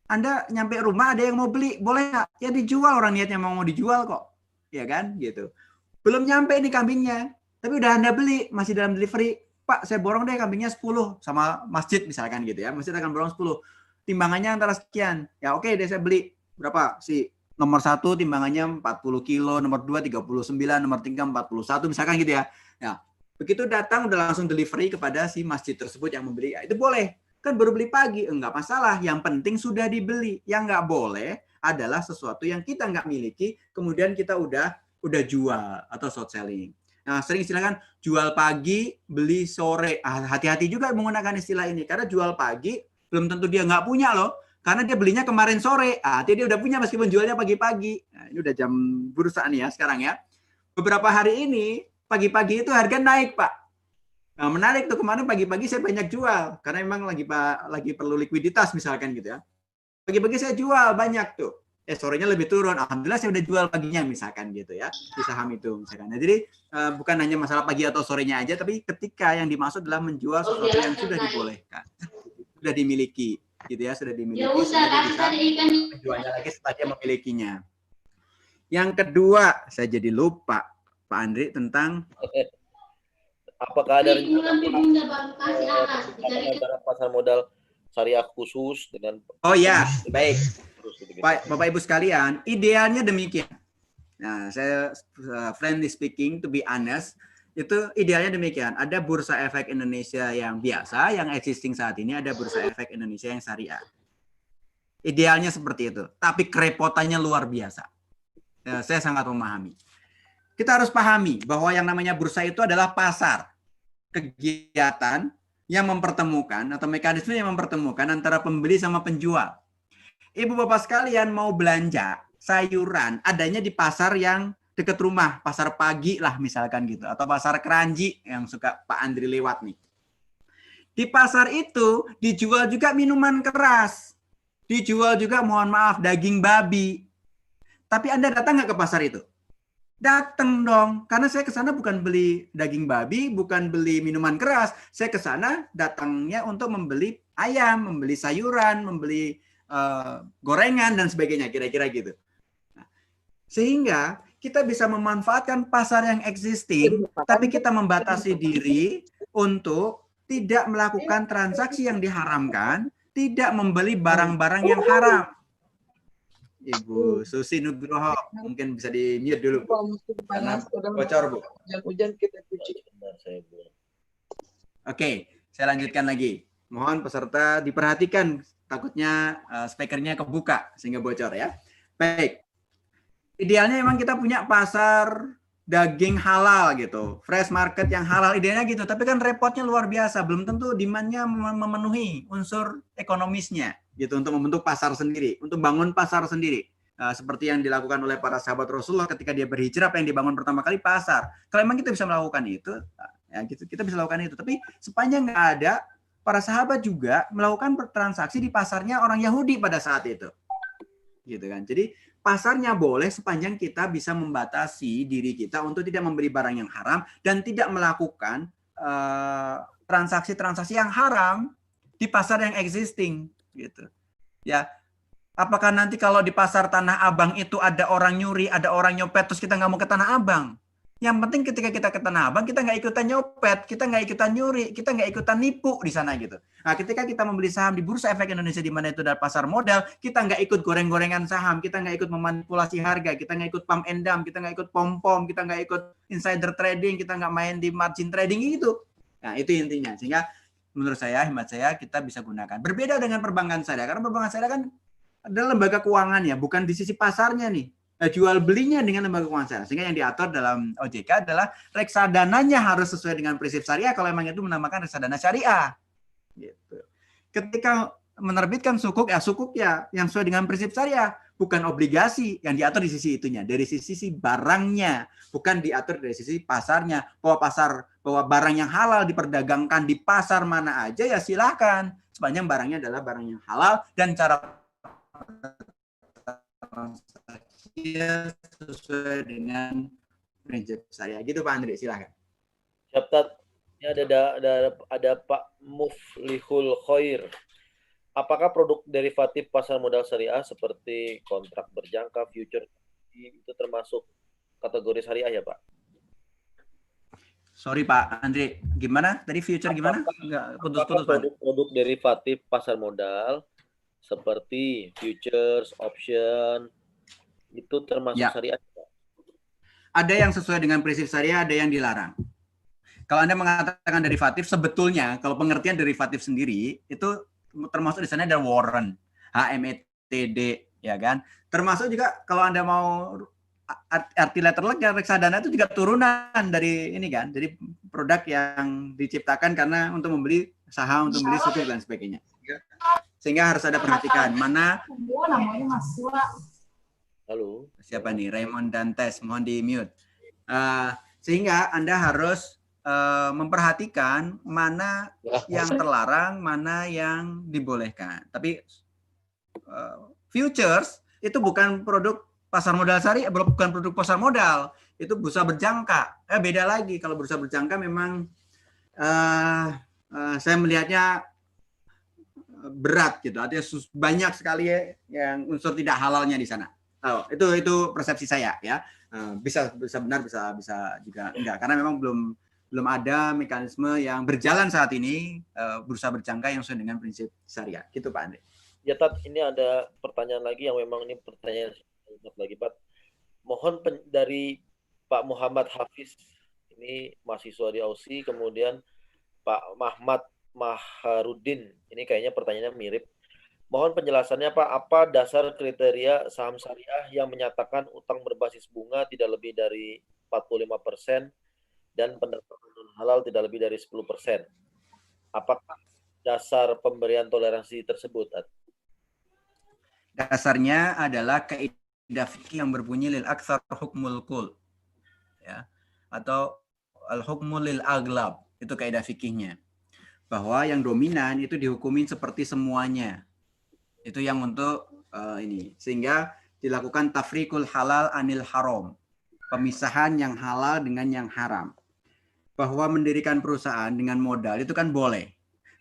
Anda nyampe rumah ada yang mau beli, boleh nggak? Ya dijual, orang niatnya mau dijual kok. Ya kan, gitu. Belum nyampe nih kambingnya, tapi udah Anda beli, masih dalam delivery. Pak, saya borong deh kambingnya 10 sama masjid misalkan gitu ya. Masjid akan borong 10. Timbangannya antara sekian. Ya oke deh saya beli. Berapa sih? Nomor 1 timbangannya 40 kilo, nomor 2 39, nomor 3 41 misalkan gitu ya. Nah, begitu datang udah langsung delivery kepada si masjid tersebut yang membeli. Ya, itu boleh. Kan baru beli pagi, enggak masalah. Yang penting sudah dibeli. Yang enggak boleh adalah sesuatu yang kita enggak miliki, kemudian kita udah jual atau short selling. Nah, sering istilahkan jual pagi, beli sore. Hati-hati juga menggunakan istilah ini. Karena jual pagi, belum tentu dia nggak punya loh. Karena dia belinya kemarin sore. Dia udah punya meskipun jualnya pagi-pagi. Nah, ini udah jam bursa nih ya sekarang ya. Beberapa hari ini, pagi-pagi itu harga naik, Pak. Nah, menarik tuh, kemarin pagi-pagi saya banyak jual. Karena memang lagi perlu likuiditas misalkan gitu ya. Pagi-pagi saya jual banyak tuh. Sorenya lebih turun. Alhamdulillah saya udah jual paginya misalkan gitu ya. Di saham itu misalkan. Nah, jadi bukan hanya masalah pagi atau sorenya aja, tapi ketika yang dimaksud adalah menjual sesuatu yang sudah dibolehkan. Sudah dimiliki. Gitu ya, sudah dimiliki, sehingga dia bisa menjualnya lagi setelah dia memilikinya. Yang kedua, saya jadi lupa, Pak Andri, tentang apakah ada rencana pasar modal syariah khusus dengan ya, baik. Bapak Ibu sekalian, idealnya demikian. Nah, saya friendly speaking, to be honest, itu idealnya demikian. Ada bursa efek Indonesia yang biasa, yang existing saat ini, ada bursa efek Indonesia yang syariah. Idealnya seperti itu. Tapi kerepotannya luar biasa. Saya sangat memahami. Kita harus pahami bahwa yang namanya bursa itu adalah pasar. Kegiatan yang mempertemukan, atau mekanisme yang mempertemukan antara pembeli sama penjual. Ibu bapak sekalian mau belanja sayuran, adanya di pasar yang dekat rumah, pasar pagi lah misalkan gitu, atau pasar Keranji yang suka Pak Andri lewat nih. Di pasar itu dijual juga minuman keras. Dijual juga, mohon maaf, daging babi. Tapi Anda datang nggak ke pasar itu? Datang dong, karena saya ke sana bukan beli daging babi, bukan beli minuman keras. Saya ke sana datangnya untuk membeli ayam, membeli sayuran, membeli gorengan dan sebagainya, kira-kira gitu. Nah, sehingga kita bisa memanfaatkan pasar yang existing, tapi kita membatasi diri untuk tidak melakukan transaksi yang diharamkan, tidak membeli barang-barang yang haram. Ibu Susi Nugroho, mungkin bisa di mute dulu, Bu. Karena bocor, Bu. Hujan kita cuci. Oke, saya lanjutkan lagi. Mohon peserta diperhatikan, takutnya speakernya kebuka sehingga bocor ya. Baik. Idealnya memang kita punya pasar daging halal gitu, fresh market yang halal idealnya gitu. Tapi kan repotnya luar biasa, belum tentu demand-nya memenuhi unsur ekonomisnya gitu untuk membentuk pasar sendiri, untuk bangun pasar sendiri. Seperti yang dilakukan oleh para sahabat Rasulullah ketika dia berhijrah, apa yang dibangun pertama kali pasar. Kalau memang kita bisa melakukan itu, ya gitu, kita bisa lakukan itu. Tapi sepanjang nggak ada, para sahabat juga melakukan transaksi di pasarnya orang Yahudi pada saat itu, gitu kan. Jadi pasarnya boleh sepanjang kita bisa membatasi diri kita untuk tidak membeli barang yang haram dan tidak melakukan transaksi-transaksi yang haram di pasar yang existing, gitu. Ya, apakah nanti kalau di pasar Tanah Abang itu ada orang nyuri, ada orang nyopet, terus kita nggak mau ke Tanah Abang? Yang penting ketika kita ke Tanah Abang, kita nggak ikutan nyopet, kita nggak ikutan nyuri, kita nggak ikutan nipu di sana gitu. Nah, ketika kita membeli saham di Bursa Efek Indonesia di mana itu ada pasar modal, kita nggak ikut goreng-gorengan saham, kita nggak ikut memanipulasi harga, kita nggak ikut pump and dump, kita nggak ikut pom-pom, kita nggak ikut insider trading, kita nggak main di margin trading itu. Nah, itu intinya. Sehingga menurut saya, hemat saya, kita bisa gunakan. Berbeda dengan perbankan syariah, karena perbankan syariah kan adalah lembaga keuangan ya, bukan di sisi pasarnya nih. Jual belinya dengan lembaga keuangan syariah. Sehingga yang diatur dalam OJK adalah reksadananya harus sesuai dengan prinsip syariah, kalau memang itu menamakan reksadana syariah. Gitu. Ketika menerbitkan sukuk, ya sukuk ya yang sesuai dengan prinsip syariah, bukan obligasi yang diatur di sisi itunya, dari sisi barangnya, bukan diatur dari sisi pasarnya. Bahwa barang yang halal diperdagangkan di pasar mana aja ya silakan, sepanjang barangnya adalah barang yang halal dan cara transaksinya sesuai dengan prinsip syariah. Gitu Pak Andri, silakan. Siap, Tat. Ini ada Pak Muflihul Khair. Apakah produk derivatif pasar modal syariah seperti kontrak berjangka, future itu termasuk kategori syariah ya, Pak? Sorry Pak Andri, gimana? Tadi future gimana? Enggak, putus-putus Pak. Produk derivatif pasar modal seperti futures, option itu termasuk ya. syariah, Pak? Ada yang sesuai dengan prinsip syariah, ada yang dilarang. Kalau Anda mengatakan derivatif, sebetulnya kalau pengertian derivatif sendiri itu termasuk di sana ada warrant, HMETD, ya kan? Termasuk juga kalau Anda mau arti letter luck, reksadana itu juga turunan dari ini kan, dari produk yang diciptakan karena untuk membeli saham, untuk membeli sukuk dan sebagainya. Sehingga harus ada perhatikan mana. Halo. Siapa nih? Raymond Dantes, mohon di mute. Sehingga Anda harus memperhatikan mana yang terlarang, mana yang dibolehkan. Tapi futures itu bukan produk pasar modal syariah, bukan produk pasar modal, itu bursa berjangka. Beda lagi. Kalau bursa berjangka memang saya melihatnya berat gitu. Artinya banyak sekali yang unsur tidak halalnya di sana. Itu persepsi saya ya. Bisa benar, bisa juga enggak, karena memang belum ada mekanisme yang berjalan saat ini bursa berjangka yang sesuai dengan prinsip syariah. Gitu Pak Andre. Ya Tat, ini ada pertanyaan lagi yang memang ini pertanyaan lagi Pak. Mohon dari Pak Muhammad Hafiz, ini mahasiswa di Aussie, kemudian Pak Mahmad Maharudin, ini kayaknya pertanyaannya mirip. Mohon penjelasannya Pak, apa dasar kriteria saham syariah yang menyatakan utang berbasis bunga tidak lebih dari 45% dan pendapatan non halal tidak lebih dari 10%? Apakah dasar pemberian toleransi tersebut? Dasarnya adalah kaidah fikih yang berbunyi lil aktsar hukmul kul, ya, atau al hukmul lil aglab, itu kaidah fikihnya, bahwa yang dominan itu dihukumin seperti semuanya, Itu yang untuk ini. Sehingga dilakukan tafriqul halal anil haram. Pemisahan yang halal dengan yang haram. Bahwa mendirikan perusahaan dengan modal itu kan boleh.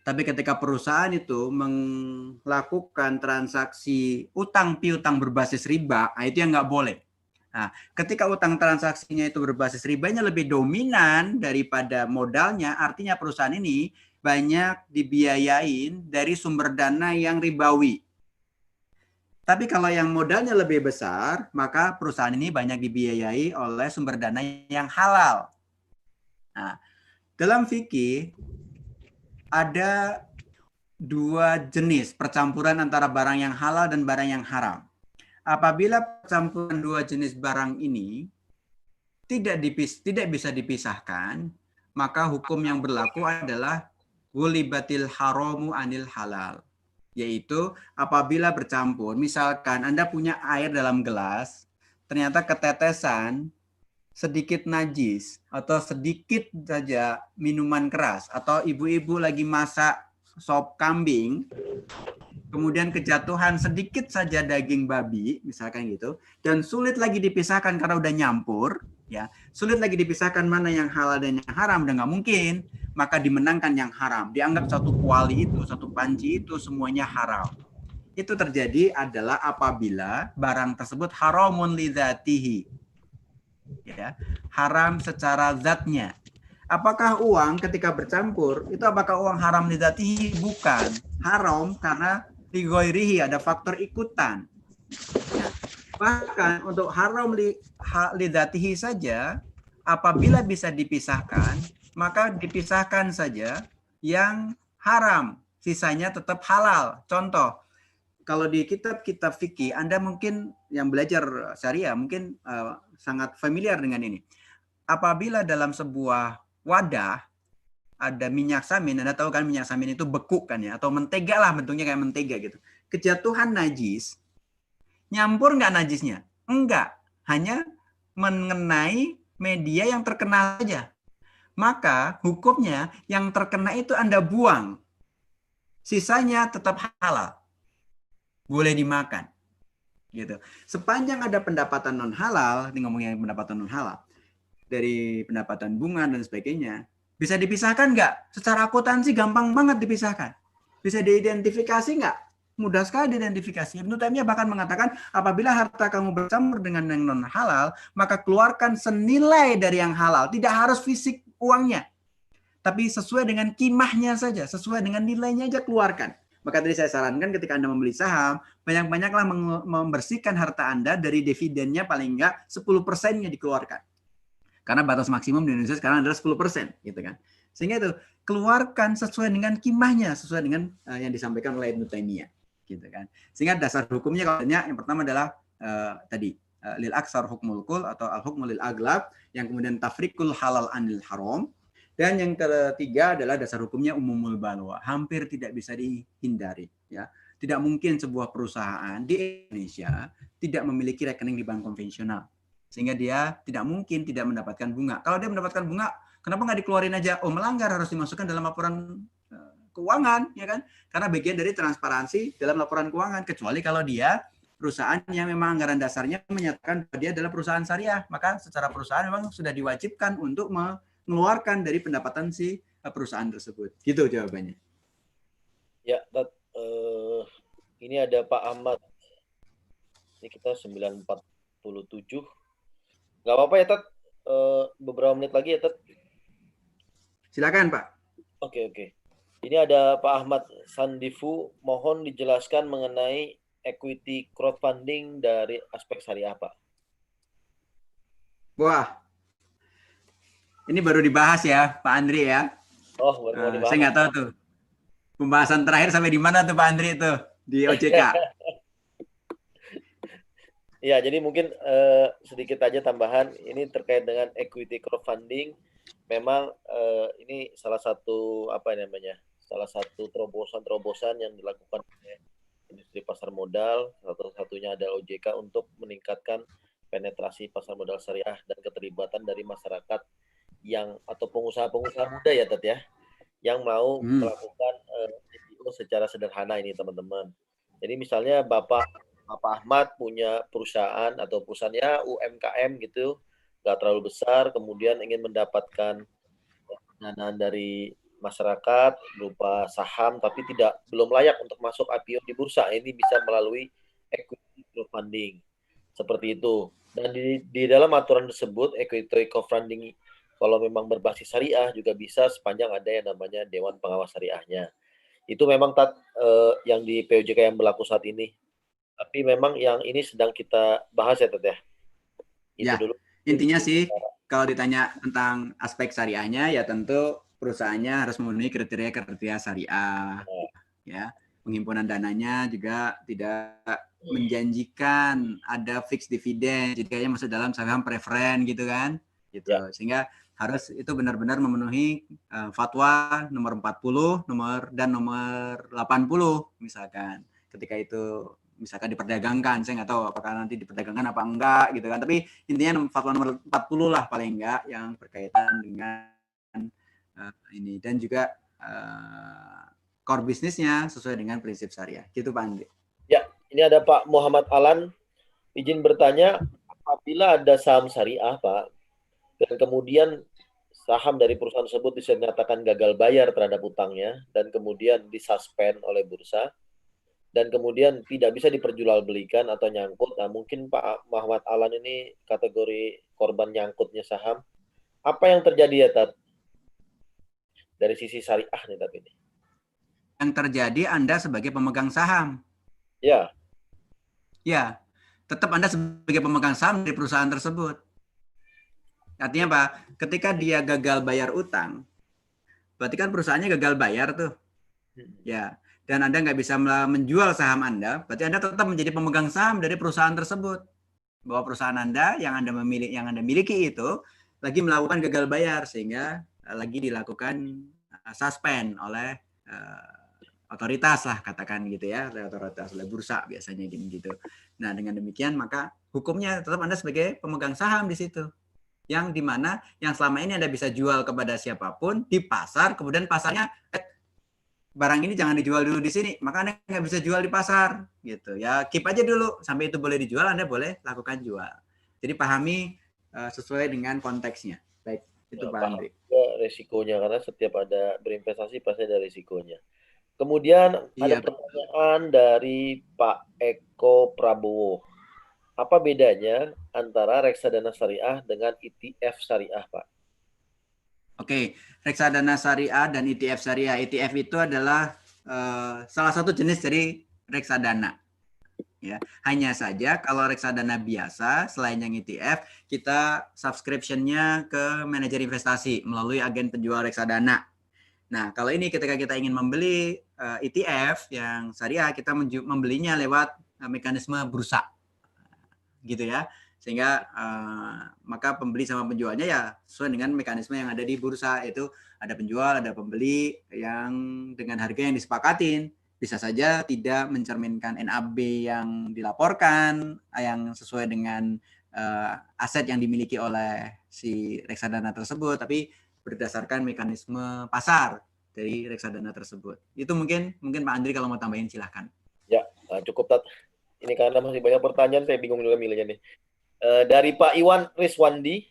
Tapi ketika perusahaan itu melakukan transaksi utang piutang berbasis riba, nah itu yang nggak boleh. Nah, ketika utang transaksinya itu berbasis ribanya lebih dominan daripada modalnya, artinya perusahaan ini banyak dibiayain dari sumber dana yang ribawi. Tapi kalau yang modalnya lebih besar, maka perusahaan ini banyak dibiayai oleh sumber dana yang halal. Nah, dalam fikih ada dua jenis percampuran antara barang yang halal dan barang yang haram. Apabila percampuran dua jenis barang ini tidak bisa dipisahkan, maka hukum yang berlaku adalah ghulibatil haramu anil halal. Yaitu apabila bercampur, misalkan Anda punya air dalam gelas, ternyata ketetesan sedikit najis atau sedikit saja minuman keras atau ibu-ibu lagi masak sop kambing kemudian kejatuhan sedikit saja daging babi misalkan gitu dan sulit lagi dipisahkan karena udah nyampur ya sulit lagi dipisahkan mana yang halal dan yang haram udah nggak mungkin maka dimenangkan yang haram dianggap satu kuali itu satu panci itu semuanya haram itu terjadi adalah apabila barang tersebut haramun lidzatihi ya haram secara zatnya. Apakah uang ketika bercampur itu apakah uang haram lidzatihi? Bukan. Haram karena lighairihi ada faktor ikutan. Nah, bahkan untuk haram lidzatihi saja apabila bisa dipisahkan, maka dipisahkan saja yang haram, sisanya tetap halal. Contoh kalau di kitab-kitab fikih, Anda mungkin yang belajar syariah mungkin sangat familiar dengan ini. Apabila dalam sebuah wadah ada minyak samin, Anda tahu kan minyak samin itu beku kan ya, atau mentega lah bentuknya kayak mentega gitu. Kejatuhan najis, nyampur nggak najisnya? Enggak, hanya mengenai media yang terkena saja. Maka hukumnya yang terkena itu Anda buang, sisanya tetap halal. Boleh dimakan gitu sepanjang ada pendapatan non halal ini ngomongnya pendapatan non halal dari pendapatan bunga dan sebagainya bisa dipisahkan nggak secara akuntansi gampang banget dipisahkan bisa diidentifikasi nggak mudah sekali diidentifikasi Ibnu Taimiyah bahkan mengatakan apabila harta kamu bercampur dengan yang non halal maka keluarkan senilai dari yang halal tidak harus fisik uangnya tapi sesuai dengan kimahnya saja sesuai dengan nilainya aja keluarkan. Maka tadi saya sarankan ketika Anda membeli saham, banyak-banyaklah membersihkan harta Anda dari dividennya paling enggak 10%-nya dikeluarkan. Karena batas maksimum di Indonesia sekarang adalah 10%, gitu kan. Sehingga itu keluarkan sesuai dengan kimahnya, sesuai dengan yang disampaikan oleh Ibnu Taimiyah, gitu kan. Sehingga dasar hukumnya katanya yang pertama adalah tadi lil aksar hukmul kul atau al hukmul lil aglab, yang kemudian tafriqul halal anil haram. Dan yang ketiga adalah dasar hukumnya umumul balwa, hampir tidak bisa dihindari. Ya, tidak mungkin sebuah perusahaan di Indonesia tidak memiliki rekening di bank konvensional, sehingga dia tidak mungkin tidak mendapatkan bunga. Kalau dia mendapatkan bunga, kenapa nggak dikeluarin aja? Oh melanggar harus dimasukkan dalam laporan keuangan, ya kan? Karena bagian dari transparansi dalam laporan keuangan. Kecuali kalau dia perusahaan yang memang anggaran dasarnya menyatakan bahwa dia adalah perusahaan syariah, maka secara perusahaan memang sudah diwajibkan untuk mengeluarkan dari pendapatan si perusahaan tersebut. Gitu jawabannya. Ya, ini ada Pak Ahmad. Ini kita 9.47. Nggak apa-apa ya, Tat? Beberapa menit lagi ya, Tat? Silakan, Pak. Oke. Ini ada Pak Ahmad Sandifu. Mohon dijelaskan mengenai equity crowdfunding dari aspek syariah, Pak. Wah, ini baru dibahas ya, Pak Andri ya. Oh, baru mau dibahas. Saya nggak tahu tuh. Pembahasan terakhir sampai di mana tuh Pak Andri itu? Di OJK. Ya, jadi mungkin sedikit aja tambahan. Ini terkait dengan equity crowdfunding. Memang ini salah satu salah satu terobosan yang dilakukan oleh industri pasar modal. Satu-satunya adalah OJK untuk meningkatkan penetrasi pasar modal syariah dan keterlibatan dari masyarakat atau pengusaha-pengusaha muda ya, Tat ya, yang mau melakukan IPO secara sederhana ini, teman-teman. Jadi misalnya Bapak Ahmad punya perusahaan atau perusahaannya UMKM gitu, nggak terlalu besar, kemudian ingin mendapatkan pendanaan dari masyarakat berupa saham, tapi belum layak untuk masuk IPO di bursa. Ini bisa melalui equity crowdfunding seperti itu. Dan di dalam aturan tersebut equity crowdfunding kalau memang berbasis syariah juga bisa sepanjang ada yang namanya Dewan Pengawas Syariahnya. Itu memang yang di POJK yang berlaku saat ini. Tapi memang yang ini sedang kita bahas ya, Tat ya. Itu Ya, dulu. intinya sih kalau ditanya tentang aspek syariahnya ya tentu perusahaannya harus memenuhi kriteria-kriteria syariah. Ya, penghimpunan dananya juga tidak menjanjikan ada fixed dividend, jadi kayaknya masuk dalam saham preferen gitu kan, gitu. Ya. Sehingga harus itu benar-benar memenuhi fatwa nomor 40, nomor 80 misalkan. Ketika itu misalkan diperdagangkan, saya nggak tahu apakah nanti diperdagangkan apa enggak gitu kan. Tapi intinya fatwa nomor 40 lah paling enggak yang berkaitan dengan ini, dan juga core bisnisnya sesuai dengan prinsip syariah. Gitu Pak Andri. Ya, ini ada Pak Muhammad Alan. Izin bertanya, apabila ada saham syariah, Pak, dan kemudian saham dari perusahaan tersebut bisa dinyatakan gagal bayar terhadap utangnya, dan kemudian disuspend oleh bursa, dan kemudian tidak bisa diperjualbelikan atau nyangkut, nah mungkin Pak Muhammad Alan ini kategori korban nyangkutnya saham. Apa yang terjadi ya, Tat? Dari sisi syariah nih, Tat ini. Yang terjadi Anda sebagai pemegang saham. Ya. Ya, tetap Anda sebagai pemegang saham di perusahaan tersebut. Artinya apa? Ketika dia gagal bayar utang, berarti kan perusahaannya gagal bayar tuh. Ya, dan Anda nggak bisa menjual saham Anda, berarti Anda tetap menjadi pemegang saham dari perusahaan tersebut. Bahwa perusahaan Anda yang Anda miliki itu lagi melakukan gagal bayar, sehingga lagi dilakukan suspend oleh otoritas lah, katakan gitu ya, otoritas oleh bursa biasanya gitu. Nah, dengan demikian maka hukumnya tetap Anda sebagai pemegang saham di situ. Yang dimana yang selama ini Anda bisa jual kepada siapapun di pasar, kemudian pasarnya barang ini jangan dijual dulu di sini, maka Anda nggak bisa jual di pasar gitu ya, keep aja dulu sampai itu boleh dijual, Anda boleh lakukan jual. Jadi pahami sesuai dengan konteksnya. Baik, itu Pak Andri. Resikonya, karena setiap ada berinvestasi pasti ada resikonya. Kemudian ada pertanyaan dari Pak Eko Prabowo. Apa bedanya antara reksadana syariah dengan ETF syariah, Pak? Oke, reksadana syariah dan ETF syariah. ETF itu adalah salah satu jenis dari reksadana. Ya, hanya saja kalau reksadana biasa, selain yang ETF, kita subscription-nya ke manajer investasi melalui agen penjual reksadana. Nah, kalau ini ketika kita ingin membeli ETF yang syariah, kita membelinya lewat mekanisme bursa, gitu ya. Sehingga maka pembeli sama penjualnya ya sesuai dengan mekanisme yang ada di bursa, itu ada penjual, ada pembeli yang dengan harga yang disepakatin. Bisa saja tidak mencerminkan NAB yang dilaporkan, yang sesuai dengan aset yang dimiliki oleh si reksadana tersebut, tapi berdasarkan mekanisme pasar dari reksadana tersebut. Itu mungkin Pak Andri kalau mau tambahin silahkan. Ya, cukup Tat. Ini karena masih banyak pertanyaan, saya bingung juga milihnya nih. Dari Pak Iwan Riswandi,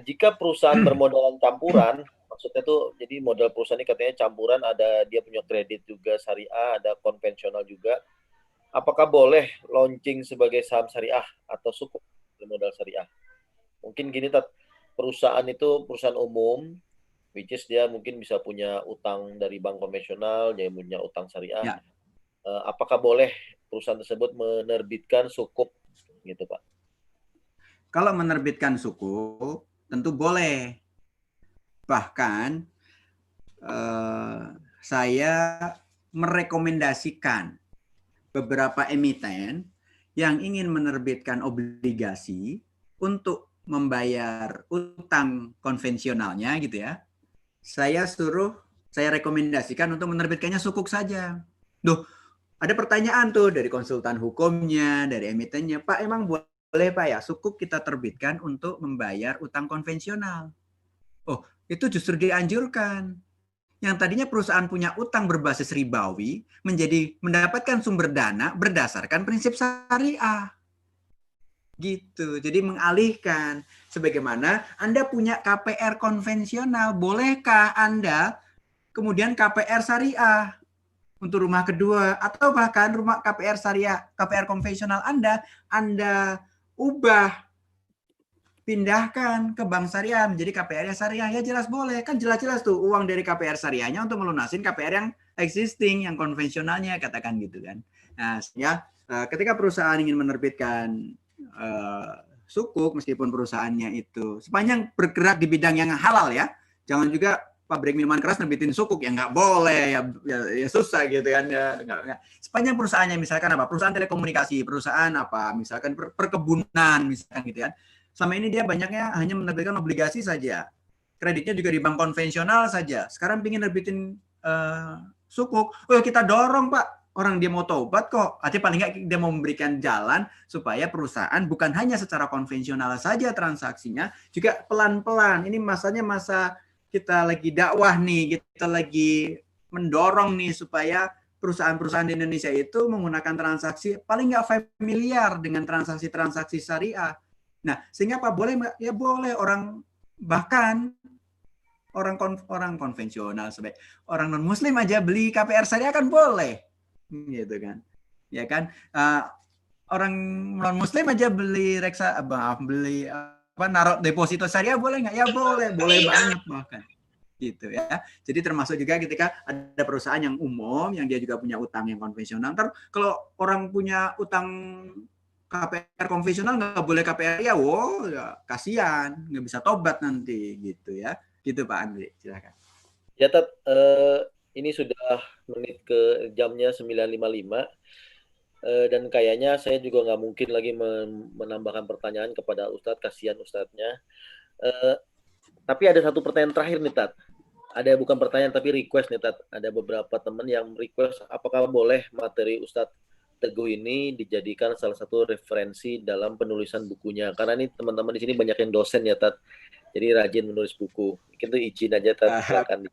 jika perusahaan bermodal campuran, maksudnya tuh jadi modal perusahaan ini katanya campuran, ada dia punya kredit juga syariah, ada konvensional juga. Apakah boleh launching sebagai saham syariah atau cukup modal syariah? Mungkin gini, Tat, perusahaan itu perusahaan umum, which is dia mungkin bisa punya utang dari bank konvensional, dia punya utang syariah. Ya. Apakah boleh perusahaan tersebut menerbitkan sukuk gitu, Pak? Kalau menerbitkan sukuk, tentu boleh. Bahkan saya merekomendasikan beberapa emiten yang ingin menerbitkan obligasi untuk membayar utang konvensionalnya gitu ya. Saya rekomendasikan untuk menerbitkannya sukuk saja. Duh, ada pertanyaan tuh dari konsultan hukumnya, dari emitennya, Pak, emang boleh Pak ya sukuk kita terbitkan untuk membayar utang konvensional? Oh, itu justru dianjurkan. yang tadinya perusahaan punya utang berbasis ribawi menjadi mendapatkan sumber dana berdasarkan prinsip syariah. Gitu. Jadi mengalihkan. Sebagaimana Anda punya KPR konvensional, bolehkah Anda kemudian KPR syariah untuk rumah kedua, atau bahkan rumah KPR syariah, KPR konvensional Anda ubah, pindahkan ke bank syariah menjadi KPR syariah? Ya jelas boleh, kan jelas-jelas tuh uang dari KPR syariahnya untuk melunasin KPR yang existing, yang konvensionalnya, katakan gitu kan. Nah, ya ketika perusahaan ingin menerbitkan sukuk, meskipun perusahaannya itu sepanjang bergerak di bidang yang halal ya, jangan juga pabrik minuman keras nerbitin sukuk, ya nggak boleh, ya susah gitu kan, ya nggak. Sepanjang perusahaannya misalkan apa, perusahaan telekomunikasi, perusahaan apa, misalkan perkebunan misalkan gitu kan, selama ini dia banyaknya hanya menerbitkan obligasi saja, kreditnya juga di bank konvensional saja. Sekarang ingin nerbitin sukuk, oh kita dorong Pak, orang dia mau taubat kok, artinya paling nggak dia mau memberikan jalan supaya perusahaan bukan hanya secara konvensional saja transaksinya, juga pelan-pelan. Ini masanya masa kita lagi dakwah nih, kita lagi mendorong nih supaya perusahaan-perusahaan di Indonesia itu menggunakan transaksi paling nggak familiar dengan transaksi-transaksi syariah. Nah, sehingga apa? Boleh, ya boleh orang, bahkan orang konvensional, sebaik orang non muslim aja beli KPR syariah kan boleh, gitu kan, ya kan. Orang non muslim aja beli beli naruh deposito syariah boleh nggak? Ya boleh banget bahkan, gitu ya. Jadi termasuk juga ketika ada perusahaan yang umum yang dia juga punya utang yang konvensional. Ntar kalau orang punya utang KPR konvensional nggak boleh KPR ya, wow, ya, kasihan, nggak bisa tobat nanti, gitu ya. Gitu Pak Andri, silakan. Ya, Tat, ini sudah menit ke jamnya 9.55, dan kayaknya saya juga nggak mungkin lagi menambahkan pertanyaan kepada Ustadz, kasihan Ustadznya. Tapi ada satu pertanyaan terakhir nih, Tat. Ada bukan pertanyaan tapi request nih, Tat. Ada beberapa teman yang request, apakah boleh materi Ustadz Teguh ini dijadikan salah satu referensi dalam penulisan bukunya? Karena ini teman-teman di sini banyak yang dosen ya, Tat. Jadi rajin menulis buku. Mungkin tuh izin aja, Tat. Silakan.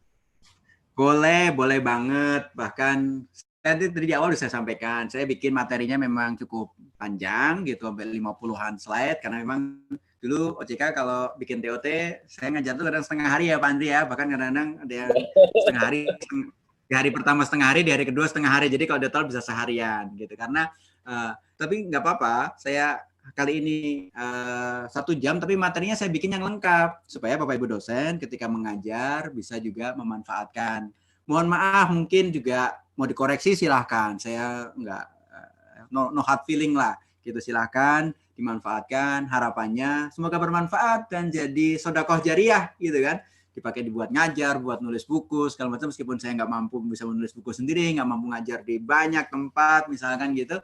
Boleh banget. Bahkan saya dari awal sudah saya sampaikan, saya bikin materinya memang cukup panjang gitu, sampai 50-an slide, karena memang dulu OJK kalau bikin TOT, saya ngajar tuh kadang setengah hari ya Pak Andri ya, bahkan kadang-kadang ada yang setengah hari, di hari pertama setengah hari, di hari kedua setengah hari, jadi kalau total bisa seharian gitu. Karena tapi nggak apa-apa, saya kali ini 1 jam, tapi materinya saya bikin yang lengkap supaya Bapak Ibu dosen ketika mengajar bisa juga memanfaatkan. Mohon maaf mungkin juga mau dikoreksi silahkan, saya nggak no hard feeling lah gitu, silahkan dimanfaatkan, harapannya semoga bermanfaat dan jadi sedekah jariah gitu kan, dipakai dibuat ngajar, buat nulis buku segala macam, meskipun saya nggak mampu bisa menulis buku sendiri, nggak mampu ngajar di banyak tempat misalkan gitu,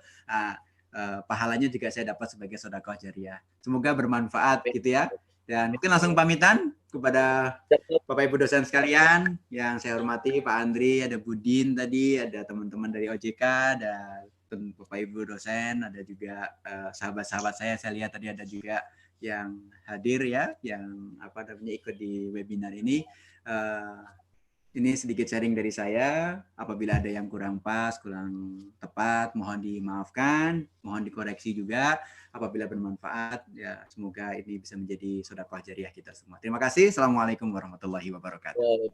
pahalanya juga saya dapat sebagai sedekah jariah. Semoga bermanfaat gitu ya. Dan mungkin langsung pamitan kepada Bapak Ibu dosen sekalian yang saya hormati, Pak Andri, ada Budin tadi, ada teman-teman dari OJK, ada Bapak Ibu dosen, ada juga sahabat-sahabat saya lihat tadi ada juga yang hadir ya, yang ikut di webinar ini. Ini sedikit sharing dari saya. Apabila ada yang kurang pas, kurang tepat, mohon dimaafkan, mohon dikoreksi juga. Apabila bermanfaat, ya semoga ini bisa menjadi sedekah jariah kita semua. Terima kasih. Assalamualaikum warahmatullahi wabarakatuh.